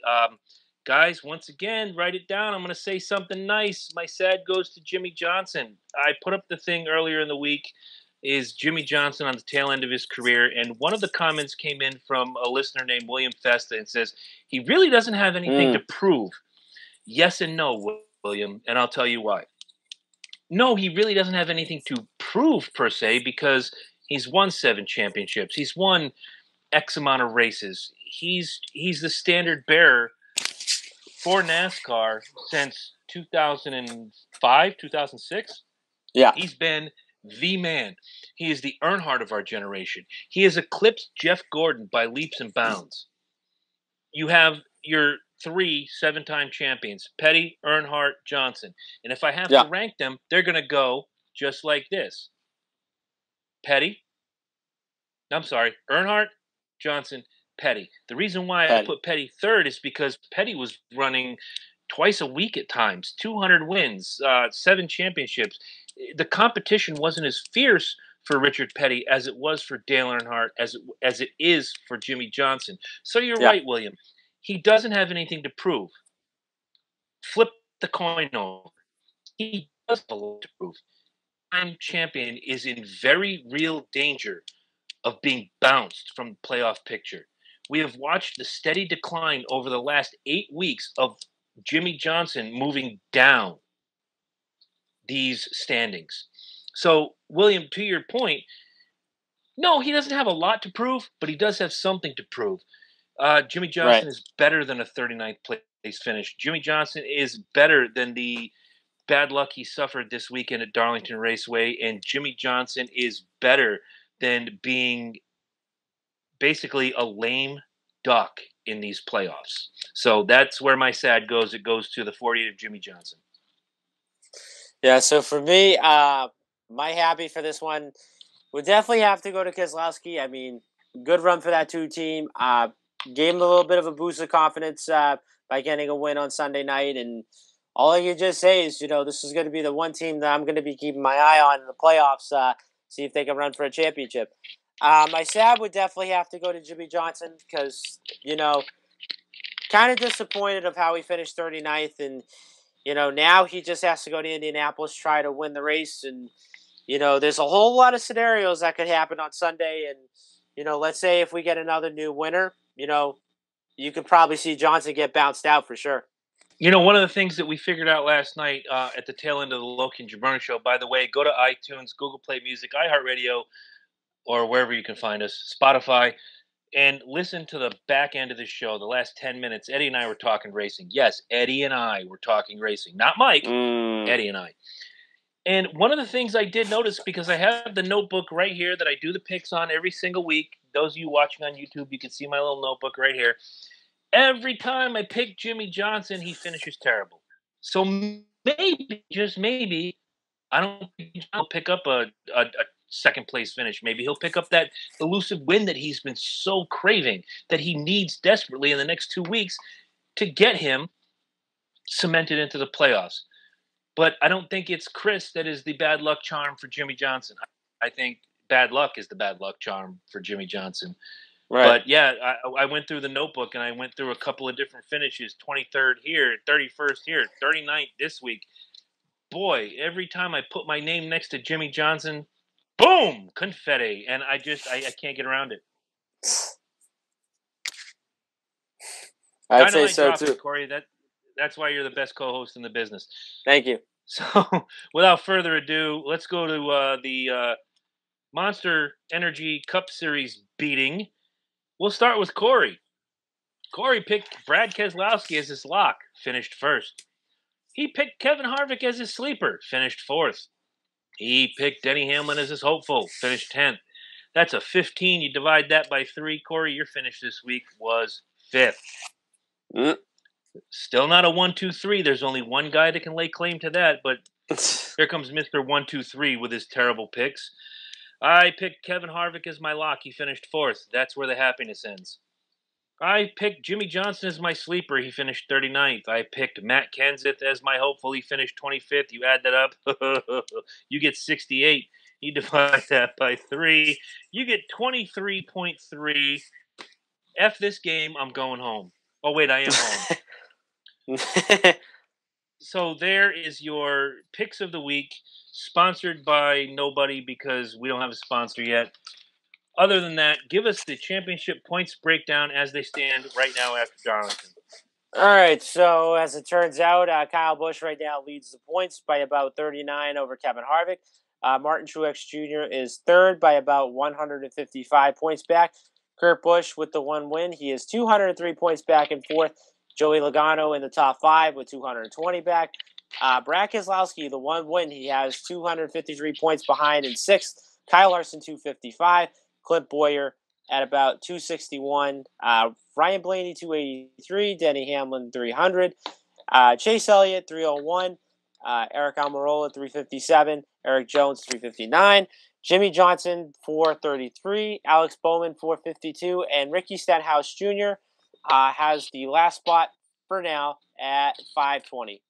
S1: Guys, once again, write it down. I'm going to say something nice. My sad goes to Jimmy Johnson. I put up the thing earlier in the week. Is Jimmy Johnson on the tail end of his career? And one of the comments came in from a listener named William Festa and says, he really doesn't have anything to prove. Yes and no, William, and I'll tell you why. No, he really doesn't have anything to prove per se because he's won 7 championships. He's won X amount of races. He's the standard bearer for NASCAR since 2005, 2006.
S2: Yeah.
S1: He's been the man. He is the Earnhardt of our generation. He has eclipsed Jeff Gordon by leaps and bounds. You have your 3 7-time champions, Petty, Earnhardt, Johnson. And if I have to rank them, they're going to go just like this. Earnhardt, Johnson, Petty. The reason why I put Petty third is because Petty was running twice a week at times, 200 wins, 7 championships. The competition wasn't as fierce for Richard Petty as it was for Dale Earnhardt, as it is for Jimmy Johnson. So you're right, William. He doesn't have anything to prove. Flip the coin over. He does have a lot to prove. Time champion is in very real danger of being bounced from the playoff picture. We have watched the steady decline over the last 8 weeks of Jimmy Johnson moving down these standings. So, William, to your point, no, he doesn't have a lot to prove, but he does have something to prove. Jimmy Johnson is better than a 39th place finish. Jimmy Johnson is better than the bad luck he suffered this weekend at Darlington Raceway, and Jimmy Johnson is better than being basically a lame duck in these playoffs. So that's where my sad goes. It goes to the 48 of Jimmy Johnson.
S2: Yeah, so for me, my happy for this one would definitely have to go to Keselowski. I mean, good run for that 2 team. Gave him a little bit of a boost of confidence by getting a win on Sunday night. And all I can just say is, this is going to be the one team that I'm going to be keeping my eye on in the playoffs, see if they can run for a championship. My sad would definitely have to go to Jimmy Johnson because, kind of disappointed of how he finished 39th. And, now he just has to go to Indianapolis, try to win the race. And, there's a whole lot of scenarios that could happen on Sunday. And, let's say if we get another new winner, you could probably see Johnson get bounced out for sure.
S1: One of the things that we figured out last night at the tail end of the Loki and Jabroni show, by the way, go to iTunes, Google Play Music, iHeartRadio, or wherever you can find us, Spotify, and listen to the back end of the show, the last 10 minutes. Eddie and I were talking racing. Yes, Eddie and I were talking racing. Not Mike, Eddie and I. And one of the things I did notice, because I have the notebook right here that I do the picks on every single week. Those of you watching on YouTube, you can see my little notebook right here. Every time I pick Jimmy Johnson, he finishes terrible. So maybe, just maybe, I don't think he'll pick up a second place finish. Maybe he'll pick up that elusive win that he's been so craving, that he needs desperately in the next 2 weeks to get him cemented into the playoffs. But I don't think it's Chris that is the bad luck charm for Jimmy Johnson. I think bad luck is the bad luck charm for Jimmy Johnson. Right. But yeah, I went through the notebook and I went through a couple of different finishes. 23rd here, 31st here, 39th this week. Boy, every time I put my name next to Jimmy Johnson, boom, confetti, and I can't get around it.
S2: I'd say so too,
S1: Corey. That's why you're the best co-host in the business.
S2: Thank you.
S1: So, without further ado, let's go to the Monster Energy Cup Series beating. We'll start with Corey. Corey picked Brad Keselowski as his lock, finished first. He picked Kevin Harvick as his sleeper, finished fourth. He picked Denny Hamlin as his hopeful, finished 10th. That's a 15. You divide that by 3, Corey, your finish this week was 5th. Still not a 1, 2, 3. There's only one guy that can lay claim to that, but here comes Mr. 1, 2, 3 with his terrible picks. I picked Kevin Harvick as my lock. He finished 4th. That's where the happiness ends. I picked Jimmy Johnson as my sleeper. He finished 39th. I picked Matt Kenseth as my hopeful. He finished 25th. You add that up, you get 68. You divide that by 3. You get 23.3. F this game, I'm going home. Oh, wait, I am home. So there is your picks of the week, sponsored by nobody because we don't have a sponsor yet. Other than that, give us the championship points breakdown as they stand right now after Darlington.
S2: All right, so as it turns out, Kyle Busch right now leads the points by about 39 over Kevin Harvick. Martin Truex Jr. is third by about 155 points back. Kurt Busch with the one win. He is 203 points back in fourth. Joey Logano in the top five with 220 back. Brad Keselowski, the one win. He has 253 points behind in sixth. Kyle Larson, 255. Clint Boyer at about 261. Ryan Blaney, 283. Denny Hamlin, 300. Chase Elliott, 301. Eric Almirola, 357. Eric Jones, 359. Jimmy Johnson, 433. Alex Bowman, 452. And Ricky Stenhouse Jr. Has the last spot for now at 520.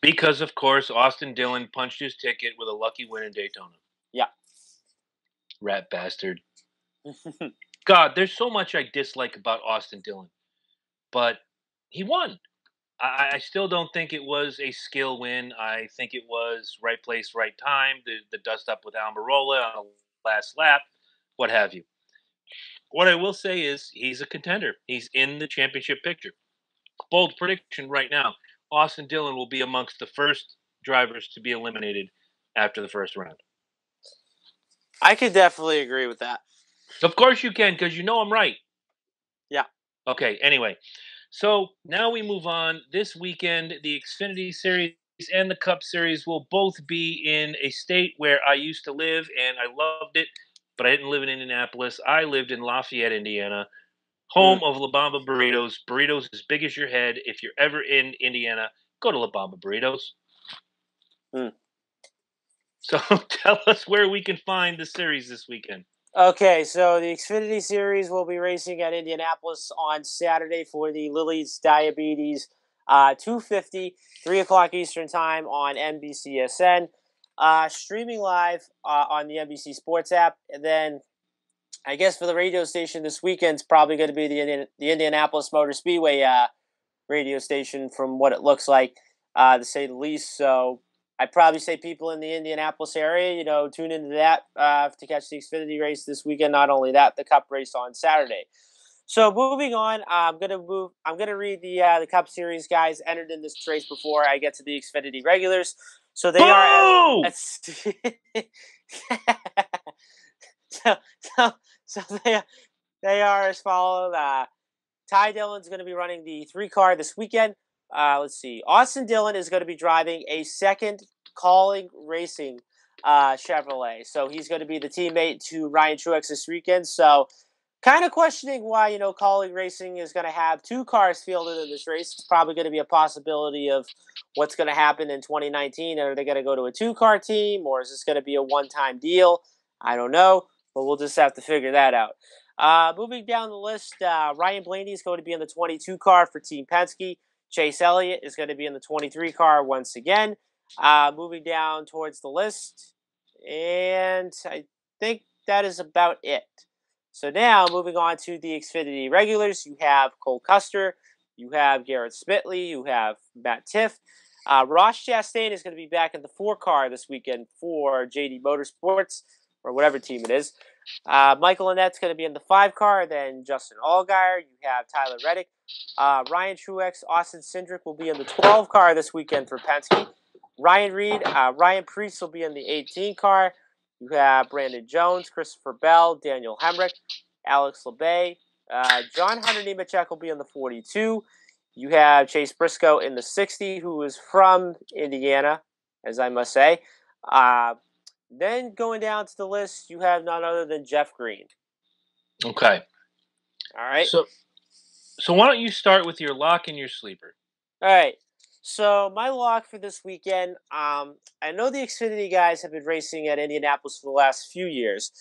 S1: Because, of course, Austin Dillon punched his ticket with a lucky win in Daytona.
S2: Yeah.
S1: Rat bastard. God, there's so much I dislike about Austin Dillon. But he won. I still don't think it was a skill win. I think it was right place, right time, the dust up with Almirola on the last lap, what have you. What I will say is he's a contender. He's in the championship picture. Bold prediction right now. Austin Dillon will be amongst the first drivers to be eliminated after the first round.
S2: I could definitely agree with that.
S1: Of course you can, because you know I'm right.
S2: Yeah.
S1: Okay, anyway. So now we move on. This weekend, the Xfinity Series and the Cup Series will both be in a state where I used to live, and I loved it, but I didn't live in Indianapolis. I lived in Lafayette, Indiana, home of La Bamba Burritos. Burritos as big as your head. If you're ever in Indiana, go to La Bamba Burritos. So tell us where we can find the series this weekend.
S2: Okay, so the Xfinity Series will be racing at Indianapolis on Saturday for the Lily's Diabetes 250, 3 o'clock Eastern Time on NBCSN. Streaming live on the NBC Sports app. And then I guess for the radio station this weekend, it's probably going to be the Indianapolis Motor Speedway radio station from what it looks like, to say the least. So I'd probably say people in the Indianapolis area, tune into that to catch the Xfinity race this weekend. Not only that, the Cup race on Saturday. So moving on, I'm gonna read the Cup Series guys entered in this race before I get to the Xfinity regulars. So they are so they are as follows. Ty Dillon's going to be running the 3-car this weekend. Let's see. Austin Dillon is going to be driving a second Calling Racing Chevrolet. So he's going to be the teammate to Ryan Truex this weekend. So kind of questioning why, Calling Racing is going to have 2 cars fielded in this race. It's probably going to be a possibility of what's going to happen in 2019. Are they going to go to a 2-car team, or is this going to be a one-time deal? I don't know, but we'll just have to figure that out. Moving down the list, Ryan Blaney is going to be in the 22 car for Team Penske. Chase Elliott is going to be in the 23 car once again. Moving down towards the list, and I think that is about it. So now, moving on to the Xfinity regulars, you have Cole Custer, you have Garrett Smitley, you have Matt Tiff. Ross Chastain is going to be back in the 4-car this weekend for JD Motorsports, or whatever team it is. Michael Annette's going to be in the 5-car, then Justin Allgaier. You have Tyler Reddick. Ryan Truex, Austin Cindric will be in the 12-car this weekend for Penske. Ryan Reed, Ryan Preece will be in the 18-car. You have Brandon Jones, Christopher Bell, Daniel Hemrick, Alex Labay. John Hunter Nemechek will be in the 42. You have Chase Briscoe in the 60, who is from Indiana, as I must say. Then going down to the list, you have none other than Jeff Green.
S1: Okay.
S2: All right.
S1: So why don't you start with your lock and your sleeper?
S2: All right. So my lock for this weekend, I know the Xfinity guys have been racing at Indianapolis for the last few years.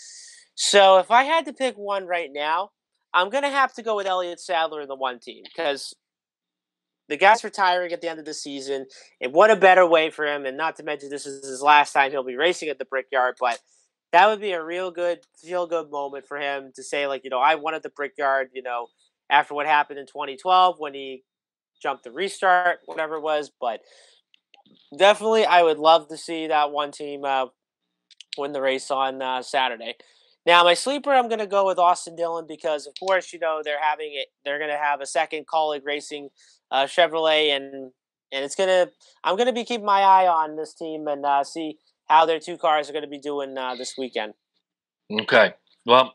S2: So if I had to pick one right now, I'm going to have to go with Elliott Sadler in the 1 team, because the guy's retiring at the end of the season, and what a better way for him, and not to mention this is his last time he'll be racing at the Brickyard, but that would be a real good, feel-good moment for him to say, I won at the Brickyard, after what happened in 2012 when he jumped the restart, whatever it was. But definitely, I would love to see that one team win the race on Saturday. Now, my sleeper, I'm going to go with Austin Dillon because, of course, they're having it. They're going to have a second Colleague Racing Chevrolet, and it's going to. I'm going to be keeping my eye on this team and see how their two cars are going to be doing this weekend.
S1: Okay. Well,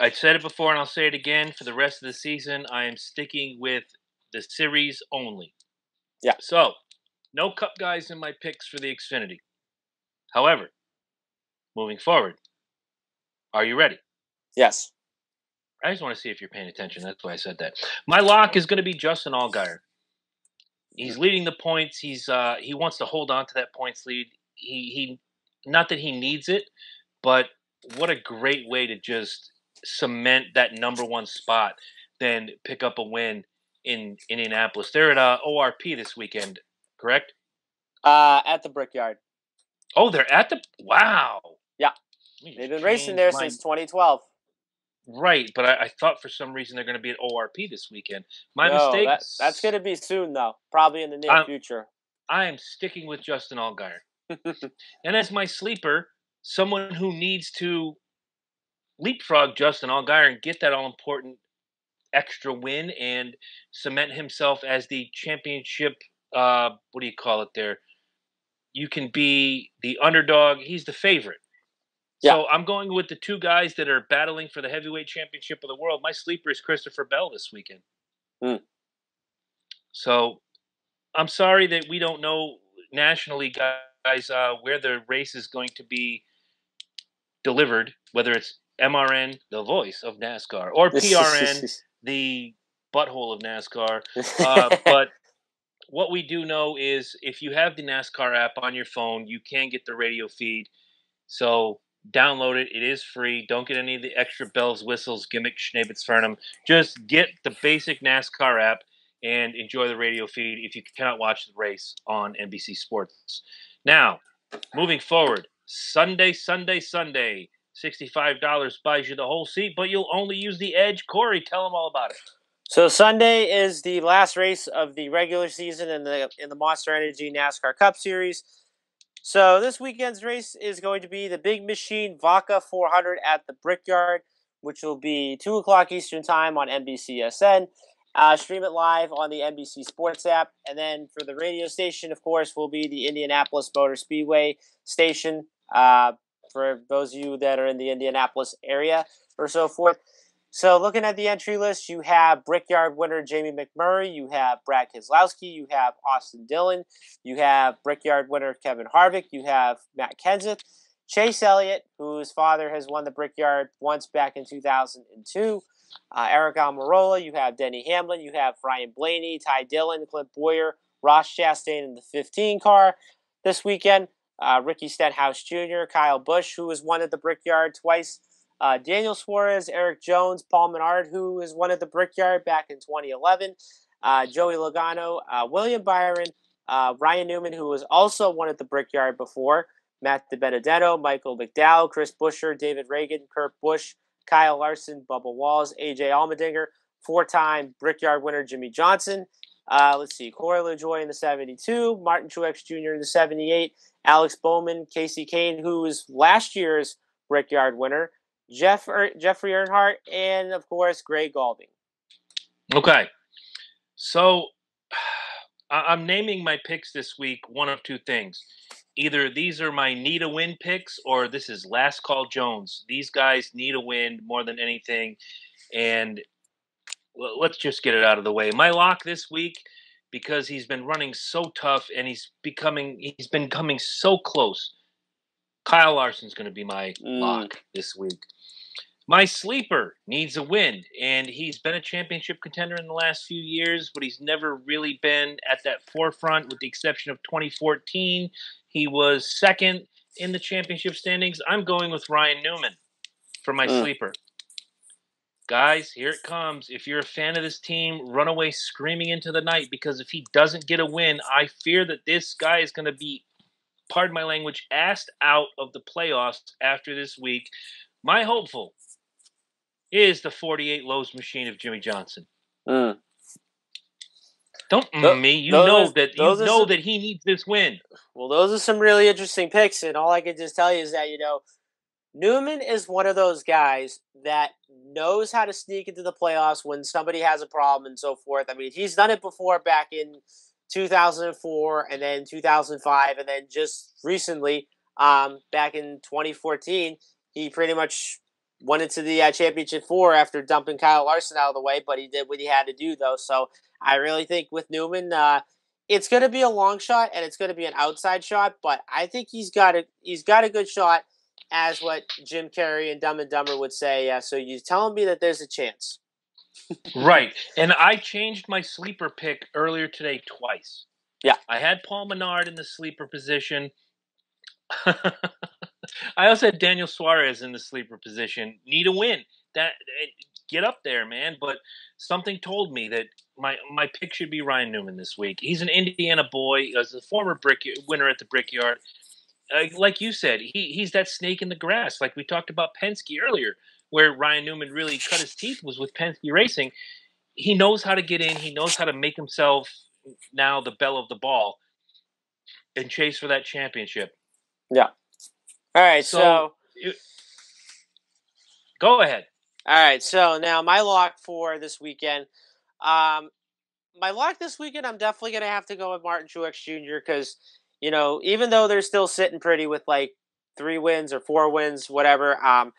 S1: I said it before and I'll say it again. For the rest of the season, I am sticking with the series only.
S2: Yeah.
S1: So, no Cup guys in my picks for the Xfinity. However, moving forward, are you ready?
S2: Yes.
S1: I just want to see if you're paying attention. That's why I said that. My lock is going to be Justin Allgaier. He's leading the points. He wants to hold on to that points lead. He not that he needs it, but what a great way to just cement that number one spot, then pick up a win in Indianapolis. They're at ORP this weekend, correct?
S2: At the Brickyard.
S1: Oh, they're at the wow.
S2: Yeah, they've been racing there since 2012.
S1: Right, but I thought for some reason they're going to be at ORP this weekend. My
S2: No,
S1: mistake.
S2: That's going to be soon, though. Probably in the near future.
S1: I am sticking with Justin Allgaier. And as my sleeper, someone who needs to leapfrog Justin Allgaier and get that all-important extra win and cement himself as the championship, what do you call it there? You can be the underdog. He's the favorite.
S2: Yeah.
S1: So I'm going with the two guys that are battling for the heavyweight championship of the world. My sleeper is Christopher Bell this weekend. So I'm sorry that we don't know nationally, guys, where the race is going to be delivered, whether it's MRN, the voice of NASCAR, or PRN, the butthole of NASCAR. But what we do know is if you have the NASCAR app on your phone, you can get the radio feed. So download it. It is free. Don't get any of the extra bells, whistles, gimmicks, schnabbits, Just get the basic NASCAR app and enjoy the radio feed if you cannot watch the race on NBC Sports. Now, moving forward, Sunday, $65 buys you the whole seat, but you'll only use the Edge. Corey, tell them all about it.
S2: So Sunday is the last race of the regular season in the Monster Energy NASCAR Cup Series. So this weekend's race is going to be the Big Machine Vaca 400 at the Brickyard, which will be 2 o'clock Eastern Time on NBCSN. Stream it live on the NBC Sports app. And then for the radio station, of course, will be the Indianapolis Motor Speedway station for those of you that are in the Indianapolis area or so forth. So looking at the entry list, you have Brickyard winner Jamie McMurray, you have Brad Keselowski, you have Austin Dillon, you have Brickyard winner Kevin Harvick, you have Matt Kenseth, Chase Elliott, whose father has won the Brickyard once back in 2002, Eric Almirola, you have Denny Hamlin, you have Ryan Blaney, Ty Dillon, Clint Boyer, Ross Chastain in the 15 car this weekend, Ricky Stenhouse Jr., Kyle Busch, who has won at the Brickyard twice, Daniel Suarez, Eric Jones, Paul Menard, who has won at the Brickyard back in 2011, Joey Logano, William Byron, Ryan Newman, who was also won at the Brickyard before, Matt DiBenedetto, Michael McDowell, Chris Buescher, David Reagan, Kurt Busch, Kyle Larson, Bubba Walls, AJ Allmendinger, 4-time Brickyard winner Jimmy Johnson. Let's see, Corey LaJoie in the 72, Martin Truex Jr. in the 78, Alex Bowman, Casey Kane, who was last year's Brickyard winner, Jeffrey Earnhardt, and, of course, Greg Galding.
S1: Okay. So I'm naming my picks this week one of two things. Either these are my need a win picks or this is Last Call Jones. These guys need a win more than anything. And let's just get it out of the way. My lock this week, because he's been running so tough and he's been coming so close. Kyle Larson's going to be my lock this week. My sleeper needs a win, and he's been a championship contender in the last few years, but he's never really been at that forefront with the exception of 2014. He was second in the championship standings. I'm going with Ryan Newman for my sleeper. Guys, here it comes. If you're a fan of this team, run away screaming into the night, because if he doesn't get a win, I fear that this guy is going to be, pardon my language, asked out of the playoffs after this week. My hopeful is the 48 Lowe's machine of Jimmy Johnson.
S2: Mm.
S1: Don't me. You
S2: Those
S1: know that he needs this win.
S2: Well, those are some really interesting picks, and all I can just tell you is that Newman is one of those guys that knows how to sneak into the playoffs when somebody has a problem and so forth. I mean, he's done it before back in 2004 and then 2005, and then just recently, back in 2014, he pretty much went into the championship four after dumping Kyle Larson out of the way, but he did what he had to do, though. So I really think with Newman, it's going to be a long shot and it's going to be an outside shot, but I think he's got a good shot, as what Jim Carrey and Dumb and Dumber would say. So you're telling me that there's a chance.
S1: Right. And I changed my sleeper pick earlier today twice.
S2: Yeah.
S1: I had Paul Menard in the sleeper position. I also had Daniel Suarez in the sleeper position. Need a win. Get up there, man. But something told me that my pick should be Ryan Newman this week. He's an Indiana boy. As a former winner at the Brickyard. Like you said, he's that snake in the grass. Like we talked about Penske earlier, where Ryan Newman really cut his teeth was with Penske Racing. He knows how to get in. He knows how to make himself now the belle of the ball and chase for that championship.
S2: Yeah. All right. So
S1: go ahead.
S2: All right. So now my lock for this weekend. My lock this weekend, I'm definitely going to have to go with Martin Truex Jr. because, even though they're still sitting pretty with like 3 wins or 4 wins, whatever, I'm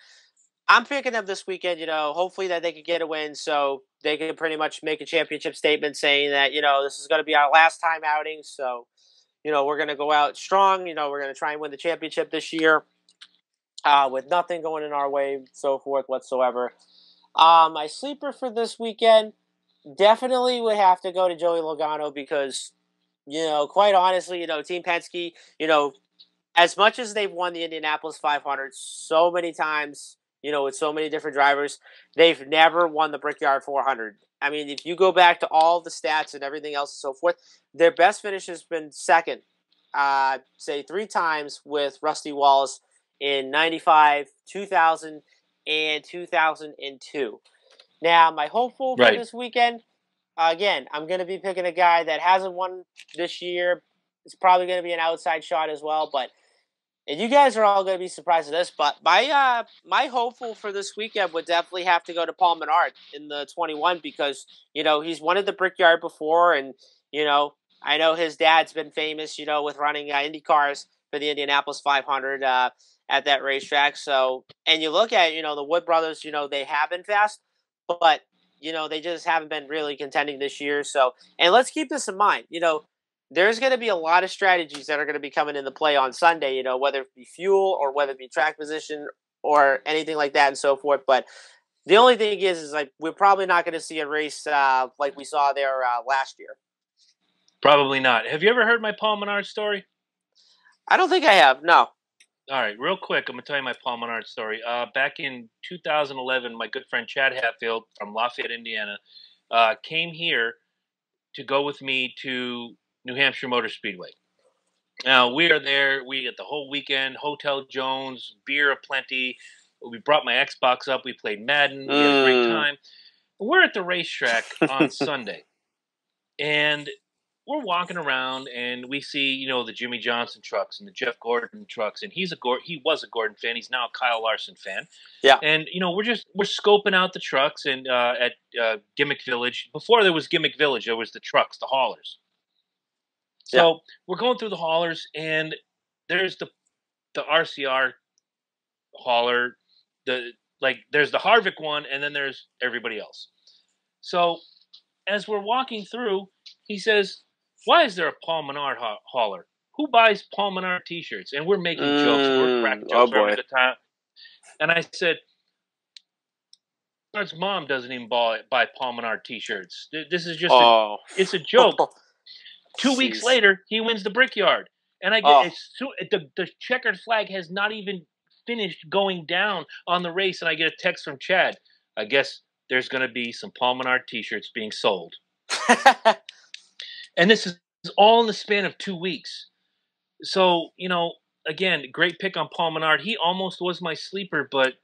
S2: picking them this weekend, hopefully that they could get a win so they can pretty much make a championship statement saying that, this is going to be our last time outing. So, we're going to go out strong. We're going to try and win the championship this year with nothing going in our way, so forth whatsoever. My sleeper for this weekend definitely would have to go to Joey Logano because, quite honestly, Team Penske, as much as they've won the Indianapolis 500 so many times, with so many different drivers, they've never won the Brickyard 400. I mean, if you go back to all the stats and everything else and so forth, their best finish has been second, say 3 times with Rusty Wallace in 95, 2000, and 2002. Now, my hopeful for this weekend, again, I'm going to be picking a guy that hasn't won this year. It's probably going to be an outside shot as well, and you guys are all going to be surprised at this, but my hopeful for this weekend would definitely have to go to Paul Menard in the 21 because, he's won at the Brickyard before, and, I know his dad's been famous, with running Indy cars for the Indianapolis 500 at that racetrack. So, and you look at, the Wood brothers, they have been fast, but, they just haven't been really contending this year. So, and let's keep this in mind, there's going to be a lot of strategies that are going to be coming into play on Sunday, whether it be fuel or whether it be track position or anything like that and so forth. But the only thing is like we're probably not going to see a race like we saw there last year.
S1: Probably not. Have you ever heard my Paul Menard story?
S2: I don't think I have, no.
S1: All right, real quick, I'm going to tell you my Paul Menard story. Back in 2011, my good friend Chad Hatfield from Lafayette, Indiana, came here to go with me to New Hampshire Motor Speedway. Now, we are there. We get the whole weekend, Hotel Jones, beer aplenty. We brought my Xbox up. We played Madden. We had a great time. We're at the racetrack on Sunday, and we're walking around, and we see, the Jimmy Johnson trucks and the Jeff Gordon trucks, and he was a Gordon fan. He's now a Kyle Larson fan.
S2: Yeah.
S1: And, we're scoping out the trucks and at Gimmick Village. Before there was Gimmick Village, there was the trucks, the haulers. So we're going through the haulers, and there's the RCR hauler. There's the Harvick one, and then there's everybody else. So as we're walking through, he says, "Why is there a Paul Menard hauler? Who buys Paul Menard T-shirts?" And we're making jokes, and we're cracking jokes, we're having a good time. And I said, "Menard's mom doesn't even buy Paul Menard T-shirts. This is just it's a joke." 2 weeks later, he wins the Brickyard, and I get the checkered flag has not even finished going down on the race, and I get a text from Chad. I guess there's going to be some Paul Menard T-shirts being sold. And this is all in the span of 2 weeks. So, again, great pick on Paul Menard. He almost was my sleeper, but,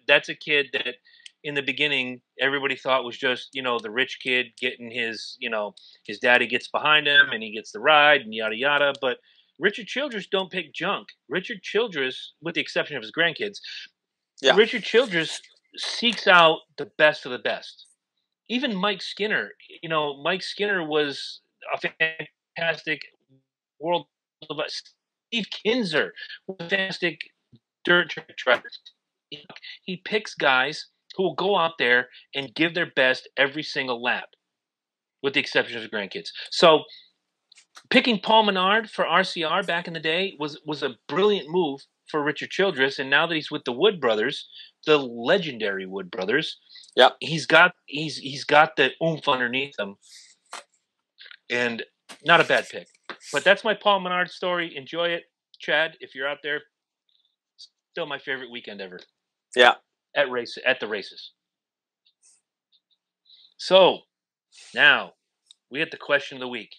S1: that's a kid that in the beginning, everybody thought was just, the rich kid getting his daddy gets behind him and he gets the ride and yada yada. But Richard Childress don't pick junk. Richard Childress, with the exception of his grandkids,
S2: Yeah.
S1: Richard Childress seeks out the best of the best. Even Mike Skinner, Mike Skinner was a fantastic world. Steve Kinzer was a fantastic dirt track driver. He picks guys who will go out there and give their best every single lap, with the exception of his grandkids. So picking Paul Menard for RCR back in the day was a brilliant move for Richard Childress, and now that he's with the Wood brothers, the legendary Wood brothers,
S2: Yep.
S1: he's got the oomph underneath him, and not a bad pick. But that's my Paul Menard story. Enjoy it, Chad. If you're out there, still my favorite weekend ever.
S2: Yeah.
S1: At the races. So now we get the question of the week,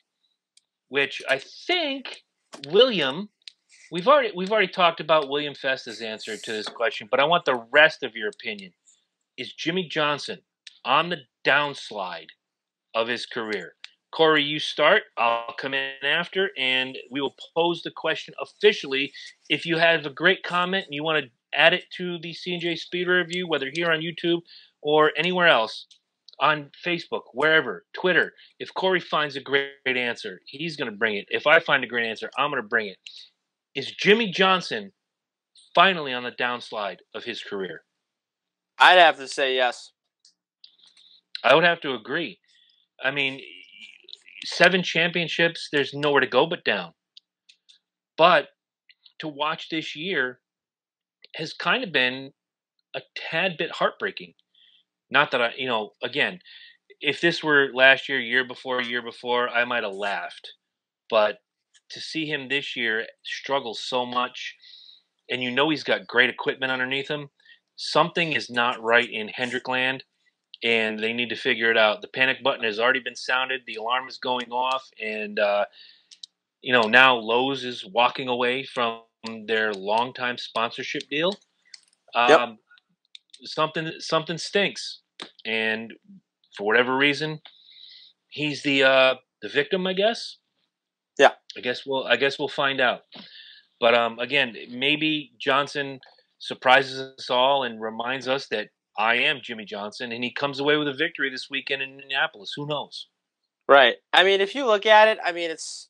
S1: which I think William. We've already talked about William Festa's answer to this question, but I want the rest of your opinion. Is Jimmie Johnson on the downslide of his career? Corey, you start. I'll come in after, and we will pose the question officially. If you have a great comment and you want to add it to the C&J Speedway review, whether here on YouTube or anywhere else, on Facebook, wherever, Twitter, if Corey finds a great answer, he's going to bring it. If I find a great answer, I'm going to bring it. Is Jimmie Johnson finally on the downslide of his career?
S2: I'd have to say yes.
S1: I would have to agree. I mean, 7 championships, there's nowhere to go but down. But to watch this year has kind of been a tad bit heartbreaking. Not that again, if this were last year, year before, I might have laughed. But to see him this year struggle so much, and he's got great equipment underneath him, something is not right in Hendrickland, and they need to figure it out. The panic button has already been sounded. The alarm is going off, and now Lowe's is walking away from their longtime sponsorship deal.
S2: Yep.
S1: Something stinks, and for whatever reason, he's the victim, I guess.
S2: Yeah.
S1: I guess we'll find out. But again, maybe Johnson surprises us all and reminds us that I am Jimmie Johnson, and he comes away with a victory this weekend in Indianapolis. Who knows?
S2: Right. I mean, if you look at it, I mean, it's,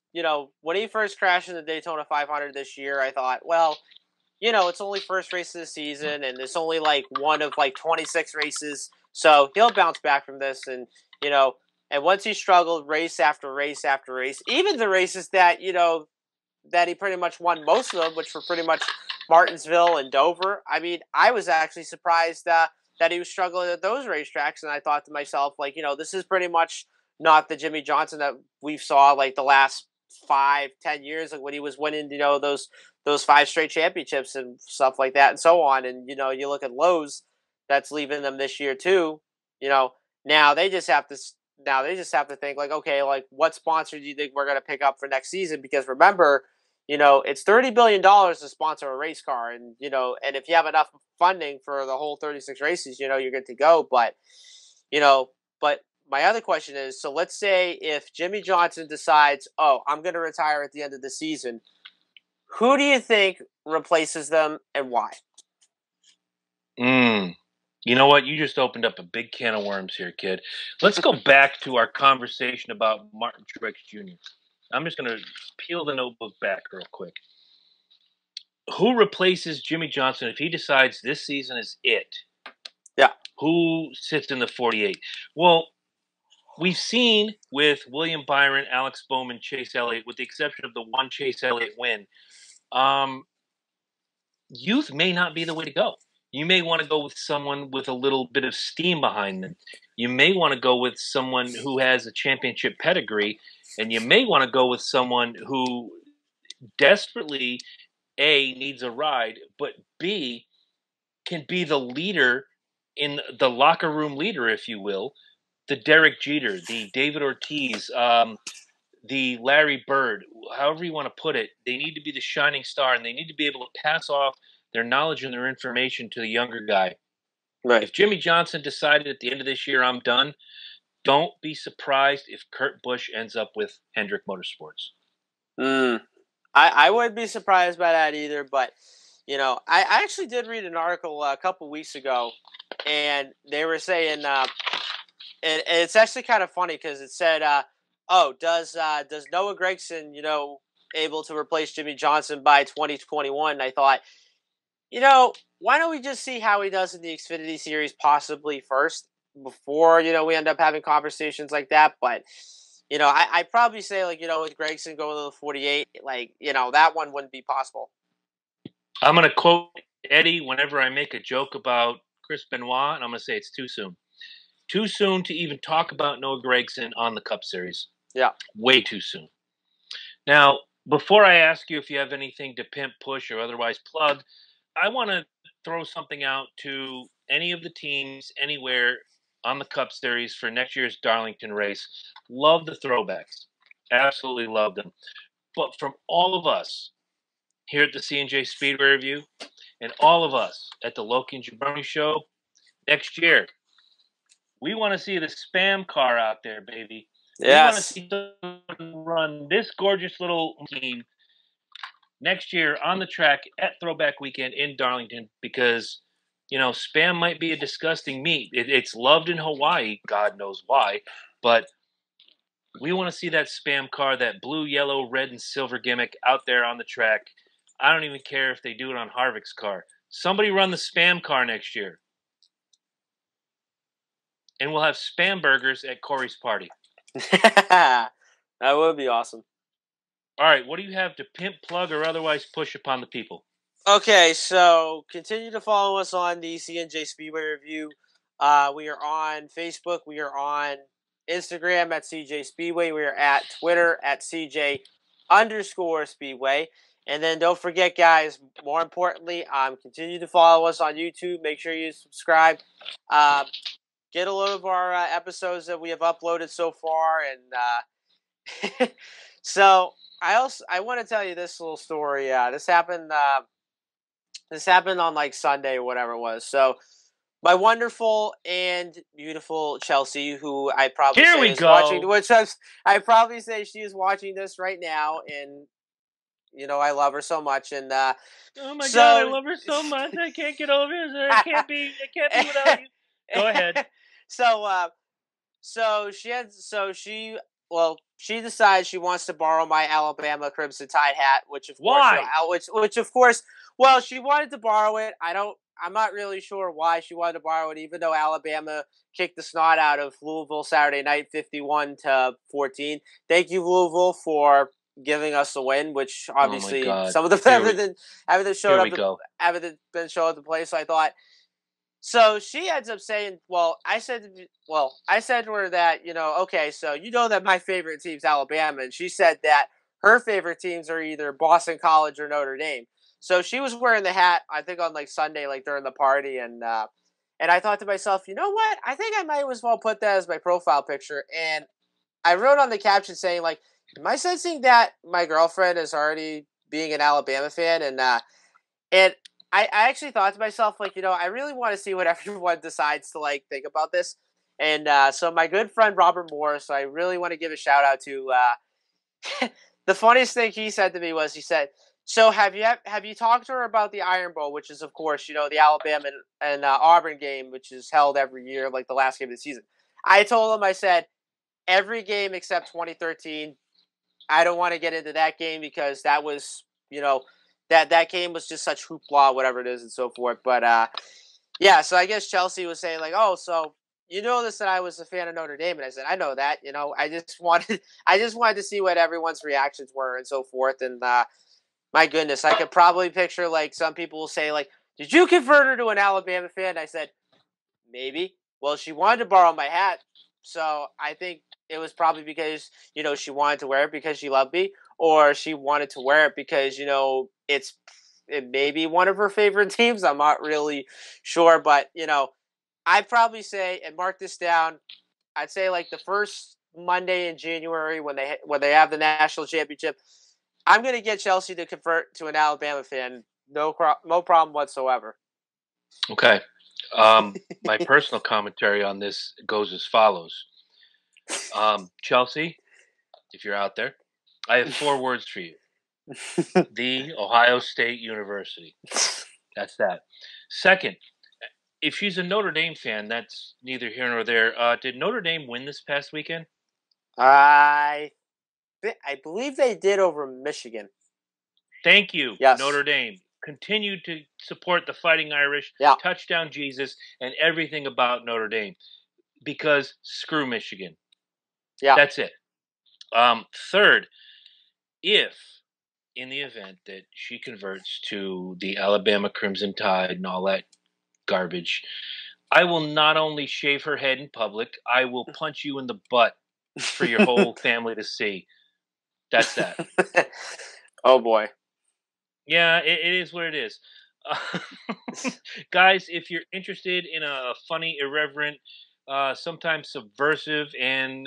S2: when he first crashed in the Daytona 500 this year, I thought, well, it's only first race of the season, and it's only like one of like 26 races, so he'll bounce back from this. And and once he struggled race after race after race, even the races that that he pretty much won most of them, which were pretty much Martinsville and Dover. I mean, I was actually surprised that he was struggling at those racetracks, and I thought to myself, like, this is pretty much not the Jimmie Johnson that we've saw like the last 5-10 years, like when he was winning, those 5 straight championships and stuff like that and so on. And, you look at Lowe's that's leaving them this year too, now they just have to think like, okay, like what sponsor do you think we're going to pick up for next season? Because remember, it's $30 billion to sponsor a race car. And, and if you have enough funding for the whole 36 races, you're good to go. But my other question is, so let's say if Jimmie Johnson decides, oh, I'm going to retire at the end of the season, who do you think replaces them and why?
S1: You know what? You just opened up a big can of worms here, kid. Let's go back to our conversation about Martin Truex Jr. I'm just going to peel the notebook back real quick. Who replaces Jimmie Johnson if he decides this season is it?
S2: Yeah.
S1: Who sits in the 48? Well, we've seen with William Byron, Alex Bowman, Chase Elliott, with the exception of the one Chase Elliott win, youth may not be the way to go. You may want to go with someone with a little bit of steam behind them. You may want to go with someone who has a championship pedigree, and you may want to go with someone who desperately, A, needs a ride, but B, can be the leader in the locker room leader, if you will, the Derek Jeter, the David Ortiz, the Larry Bird, however you want to put it. They need to be the shining star, and they need to be able to pass off their knowledge and their information to the younger guy.
S2: Right.
S1: If Jimmy Johnson decided at the end of this year, I'm done, don't be surprised if Kurt Busch ends up with Hendrick Motorsports.
S2: I wouldn't be surprised by that either, but I actually did read an article a couple weeks ago, and they were saying, and it's actually kind of funny because it said, does Noah Gragson, able to replace Jimmy Johnson by 2021? And I thought, why don't we just see how he does in the Xfinity Series possibly first before, we end up having conversations like that. But, I'd probably say, with Gregson going to the 48, that one wouldn't be possible.
S1: I'm going to quote Eddie whenever I make a joke about Chris Benoit, and I'm going to say it's too soon. Too soon to even talk about Noah Gragson on the Cup Series.
S2: Yeah.
S1: Way too soon. Now, before I ask you if you have anything to pimp, push, or otherwise plug, I want to throw something out to any of the teams anywhere on the Cup Series for next year's Darlington race. Love the throwbacks. Absolutely love them. But from all of us here at the C&J Speedway Review and all of us at the Loki and Jabroni Show, next year, we want to see the spam car out there, baby.
S2: Yes.
S1: We want to see someone run this gorgeous little team next year on the track at Throwback Weekend in Darlington because, spam might be a disgusting meat. It's loved in Hawaii, God knows why, but we want to see that spam car, that blue, yellow, red, and silver gimmick out there on the track. I don't even care if they do it on Harvick's car. Somebody run the spam car next year. And we'll have spam burgers at Corey's party.
S2: That would be awesome.
S1: All right, what do you have to pimp, plug, or otherwise push upon the people?
S2: Okay, so continue to follow us on the C&J Speedway Review. We are on Facebook. We are on Instagram at CJ Speedway. We are at Twitter at CJ_Speedway. And then don't forget, guys, more importantly, continue to follow us on YouTube. Make sure you subscribe. Get a load of our episodes that we have uploaded so far. And so I want to tell you this little story. This happened on like Sunday or whatever it was. So my wonderful and beautiful Chelsea, who I probably say is watching, which I probably say she is watching this right now, and I love her so much. And
S1: oh my God, I love her so much. I can't get over it. I can't be without you. Go ahead.
S2: So she decides she wants to borrow my Alabama Crimson Tide hat, which of course, she wanted to borrow it. I'm not really sure why she wanted to borrow it, even though Alabama kicked the snot out of Louisville Saturday night, 51-14. Thank you, Louisville, for giving us the win, which obviously some of the haven't been shown up to play. So I thought. So she ends up saying, I said to her that, okay, so that my favorite team's Alabama. And she said that her favorite teams are either Boston College or Notre Dame. So she was wearing the hat, I think on like Sunday, like during the party. And I thought to myself, you know what? I think I might as well put that as my profile picture. And I wrote on the caption saying, like, am I sensing that my girlfriend is already being an Alabama fan? And I actually thought to myself, like, I really want to see what everyone decides to, like, think about this. And so my good friend Robert Morris, I really want to give a shout out to. The funniest thing he said to me was, he said, so have you talked to her about the Iron Bowl, which is, of course, the Alabama and Auburn game, which is held every year, like the last game of the season. I told him, I said, every game except 2013. I don't want to get into that game because that was, that game was just such hoopla, whatever it is, and so forth. But yeah, so I guess Chelsea was saying, like, oh, so this, that I was a fan of Notre Dame, and I said, I know that. I just wanted to see what everyone's reactions were and so forth. And my goodness, I could probably picture, like, some people will say, like, did you convert her to an Alabama fan? And I said, maybe. Well, she wanted to borrow my hat, so I think it was probably because she wanted to wear it because she loved me, or she wanted to wear it because it may be one of her favorite teams. I'm not really sure, but I'd probably say, and mark this down, I'd say like the first Monday in January when they have the national championship, I'm going to get Chelsea to convert to an Alabama fan. No problem whatsoever.
S1: Okay. My personal commentary on this goes as follows. Chelsea, if you're out there, I have 4 words for you. The Ohio State University. That's that. Second, if she's a Notre Dame fan, that's neither here nor there. Did Notre Dame win this past weekend?
S2: I believe they did over Michigan.
S1: Thank you,
S2: Yes.
S1: Notre Dame. Continue to support the Fighting Irish,
S2: Yeah.
S1: Touchdown Jesus, and everything about Notre Dame. Because screw Michigan.
S2: Yeah.
S1: That's it. Third, if in the event that she converts to the Alabama Crimson Tide and all that garbage, I will not only shave her head in public, I will punch you in the butt for your whole family to see. That's that.
S2: Oh, boy.
S1: Yeah, it is what it is. Guys, if you're interested in a funny, irreverent, sometimes subversive, and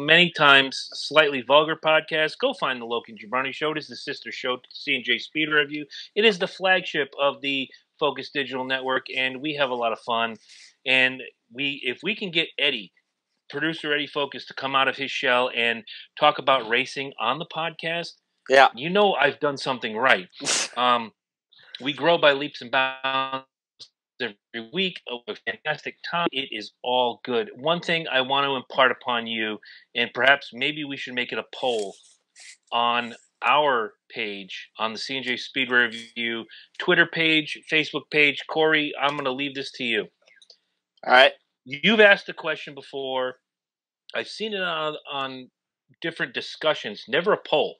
S1: many times slightly vulgar podcast, go find the Loki and Gibrani Show. It is the sister show to C&J Speedway Review. It is the flagship of the Focus Digital Network, and we have a lot of fun. And if we can get Eddie, producer Eddie Focus, to come out of his shell and talk about racing on the podcast,
S2: yeah,
S1: you know I've done something right. We grow by leaps and bounds every week. A fantastic time. It is all good. One thing I want to impart upon you, and perhaps maybe we should make it a poll on our page, on the C&J Speedway Review Twitter page, Facebook page. Corey, I'm going to leave this to you.
S2: All right.
S1: You've asked the question before. I've seen it on different discussions, never a poll.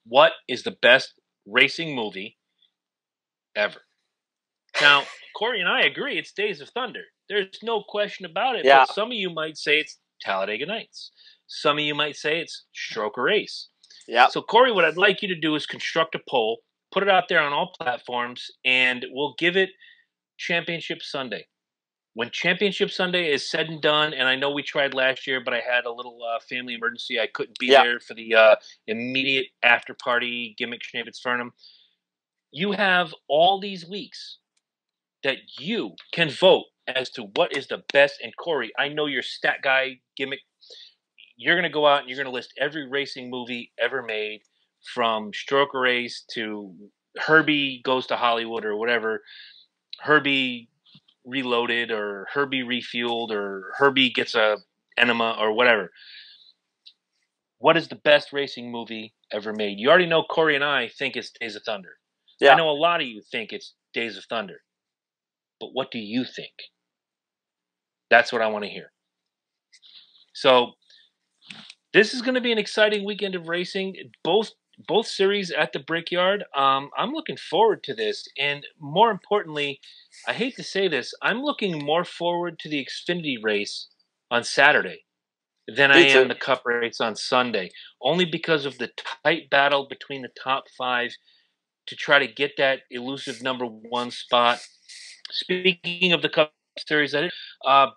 S1: What is the best racing movie ever? Now, Corey and I agree it's Days of Thunder. There's no question about it.
S2: Yeah.
S1: But some of you might say it's Talladega Nights. Some of you might say it's Stroker Race.
S2: Yeah.
S1: So, Corey, what I'd like you to do is construct a poll, put it out there on all platforms, and we'll give it Championship Sunday. When Championship Sunday is said and done, and I know we tried last year, but I had a little family emergency. I couldn't be there for the immediate after-party gimmick Schneebitz-Fernum. You have all these weeks that you can vote as to what is the best. And Corey, I know your stat guy gimmick. You're going to go out and you're going to list every racing movie ever made, from Stroker Race to Herbie Goes to Hollywood or whatever, Herbie Reloaded or Herbie Refueled or Herbie Gets a Enema or whatever. What is the best racing movie ever made? You already know Corey and I think it's Days of Thunder.
S2: Yeah.
S1: I know a lot of you think it's Days of Thunder. But what do you think? That's what I want to hear. So this is going to be an exciting weekend of racing. Both series at the Brickyard. I'm looking forward to this. And more importantly, I hate to say this, I'm looking more forward to the Xfinity race on Saturday than I am the Cup race on Sunday. Only because of the tight battle between the top 5 to try to get that elusive number 1 spot. Speaking of the Cup Series,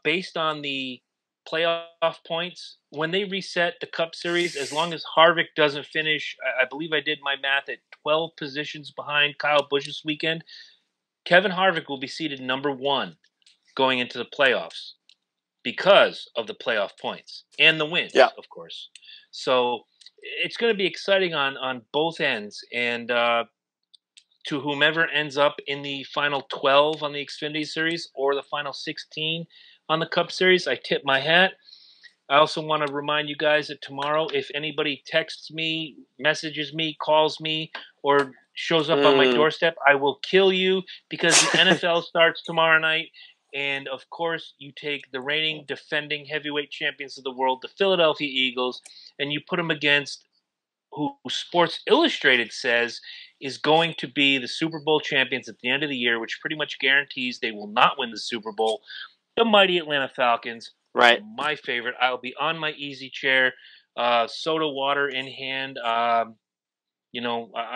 S1: based on the playoff points, when they reset the Cup Series, as long as Harvick doesn't finish, I believe I did my math at 12 positions behind Kyle Busch this weekend, Kevin Harvick will be seated number 1 going into the playoffs because of the playoff points and the wins, of course. So it's going to be exciting on both ends. And to whomever ends up in the final 12 on the Xfinity Series or the final 16 on the Cup Series, I tip my hat. I also want to remind you guys that tomorrow, if anybody texts me, messages me, calls me, or shows up on my doorstep, I will kill you, because the NFL starts tomorrow night. And, of course, you take the reigning defending heavyweight champions of the world, the Philadelphia Eagles, and you put them against who Sports Illustrated says is going to be the Super Bowl champions at the end of the year, which pretty much guarantees they will not win the Super Bowl, the mighty Atlanta Falcons.
S2: Right.
S1: My favorite. I'll be on my easy chair, soda water in hand. I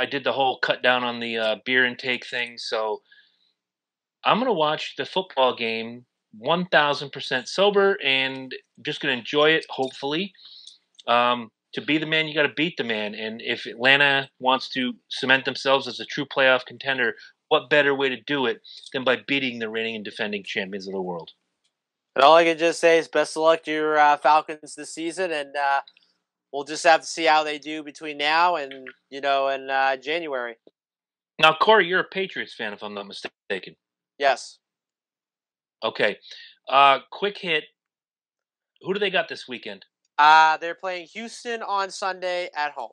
S1: did the whole cut down on the beer intake thing, so I'm going to watch the football game 1,000% sober and just going to enjoy it, hopefully. To be the man, you got to beat the man. And if Atlanta wants to cement themselves as a true playoff contender, what better way to do it than by beating the reigning and defending champions of the world?
S2: And all I can just say is best of luck to your Falcons this season, and we'll just have to see how they do between now and January.
S1: Now, Corey, you're a Patriots fan, if I'm not mistaken.
S2: Yes.
S1: Okay. Quick hit. Who do they got this weekend?
S2: They're playing Houston on Sunday at home.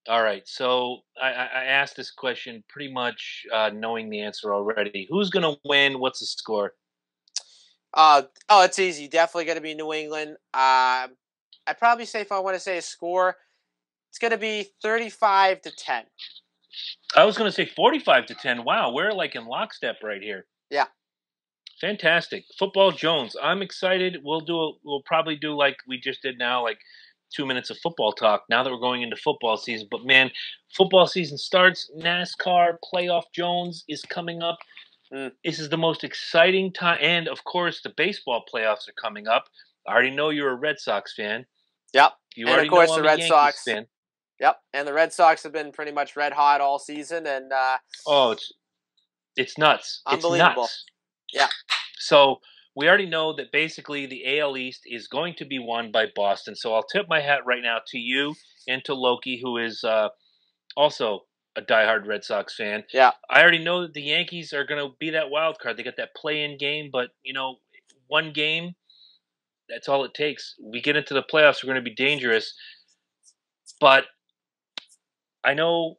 S1: All right. So I asked this question pretty much knowing the answer already. Who's going to win? What's the score?
S2: It's easy. Definitely going to be New England. I'd probably say if I want to say a score, it's going to be 35-10.
S1: I was going to say 45-10. Wow, we're like in lockstep right here.
S2: Yeah.
S1: Fantastic. Football Jones. I'm excited. We'll probably do like we just did now, like 2 minutes of football talk now that we're going into football season. But man, football season starts. NASCAR Playoff Jones is coming up. This is the most exciting time. And of course, the baseball playoffs are coming up. I already know you're a Red Sox fan.
S2: Yep.
S1: You
S2: and
S1: already
S2: of course,
S1: know I'm
S2: the Red
S1: a Yankees
S2: Sox
S1: fan.
S2: Yep. And the Red Sox have been pretty much red hot all season. And
S1: it's nuts.
S2: Unbelievable.
S1: It's nuts.
S2: Yeah.
S1: So we already know that basically the AL East is going to be won by Boston. So I'll tip my hat right now to you and to Loki, who is also a diehard Red Sox fan.
S2: Yeah.
S1: I already know that the Yankees are going to be that wild card. They got that play-in game, but, one game, that's all it takes. We get into the playoffs, we're going to be dangerous. But I know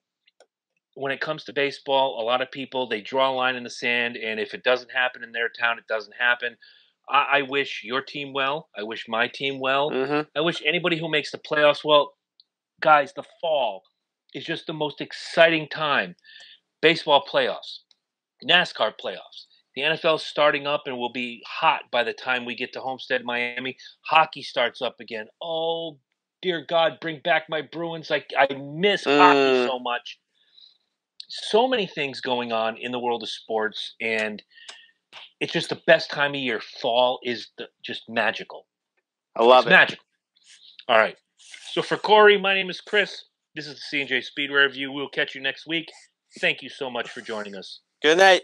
S1: when it comes to baseball, a lot of people, they draw a line in the sand, and if it doesn't happen in their town, it doesn't happen. I wish your team well. I wish my team well.
S2: Mm-hmm.
S1: I wish anybody who makes the playoffs well. Guys, the fall is just the most exciting time. Baseball playoffs, NASCAR playoffs. The NFL is starting up and will be hot by the time we get to Homestead, Miami. Hockey starts up again. Oh, dear God, bring back my Bruins. I miss hockey so much. So many things going on in the world of sports, and it's just the best time of year. Fall is just magical.
S2: I love
S1: it. Magical. All right. So for Corey, my name is Chris. This is the C&J Speedway Review. We'll catch you next week. Thank you so much for joining us.
S2: Good night.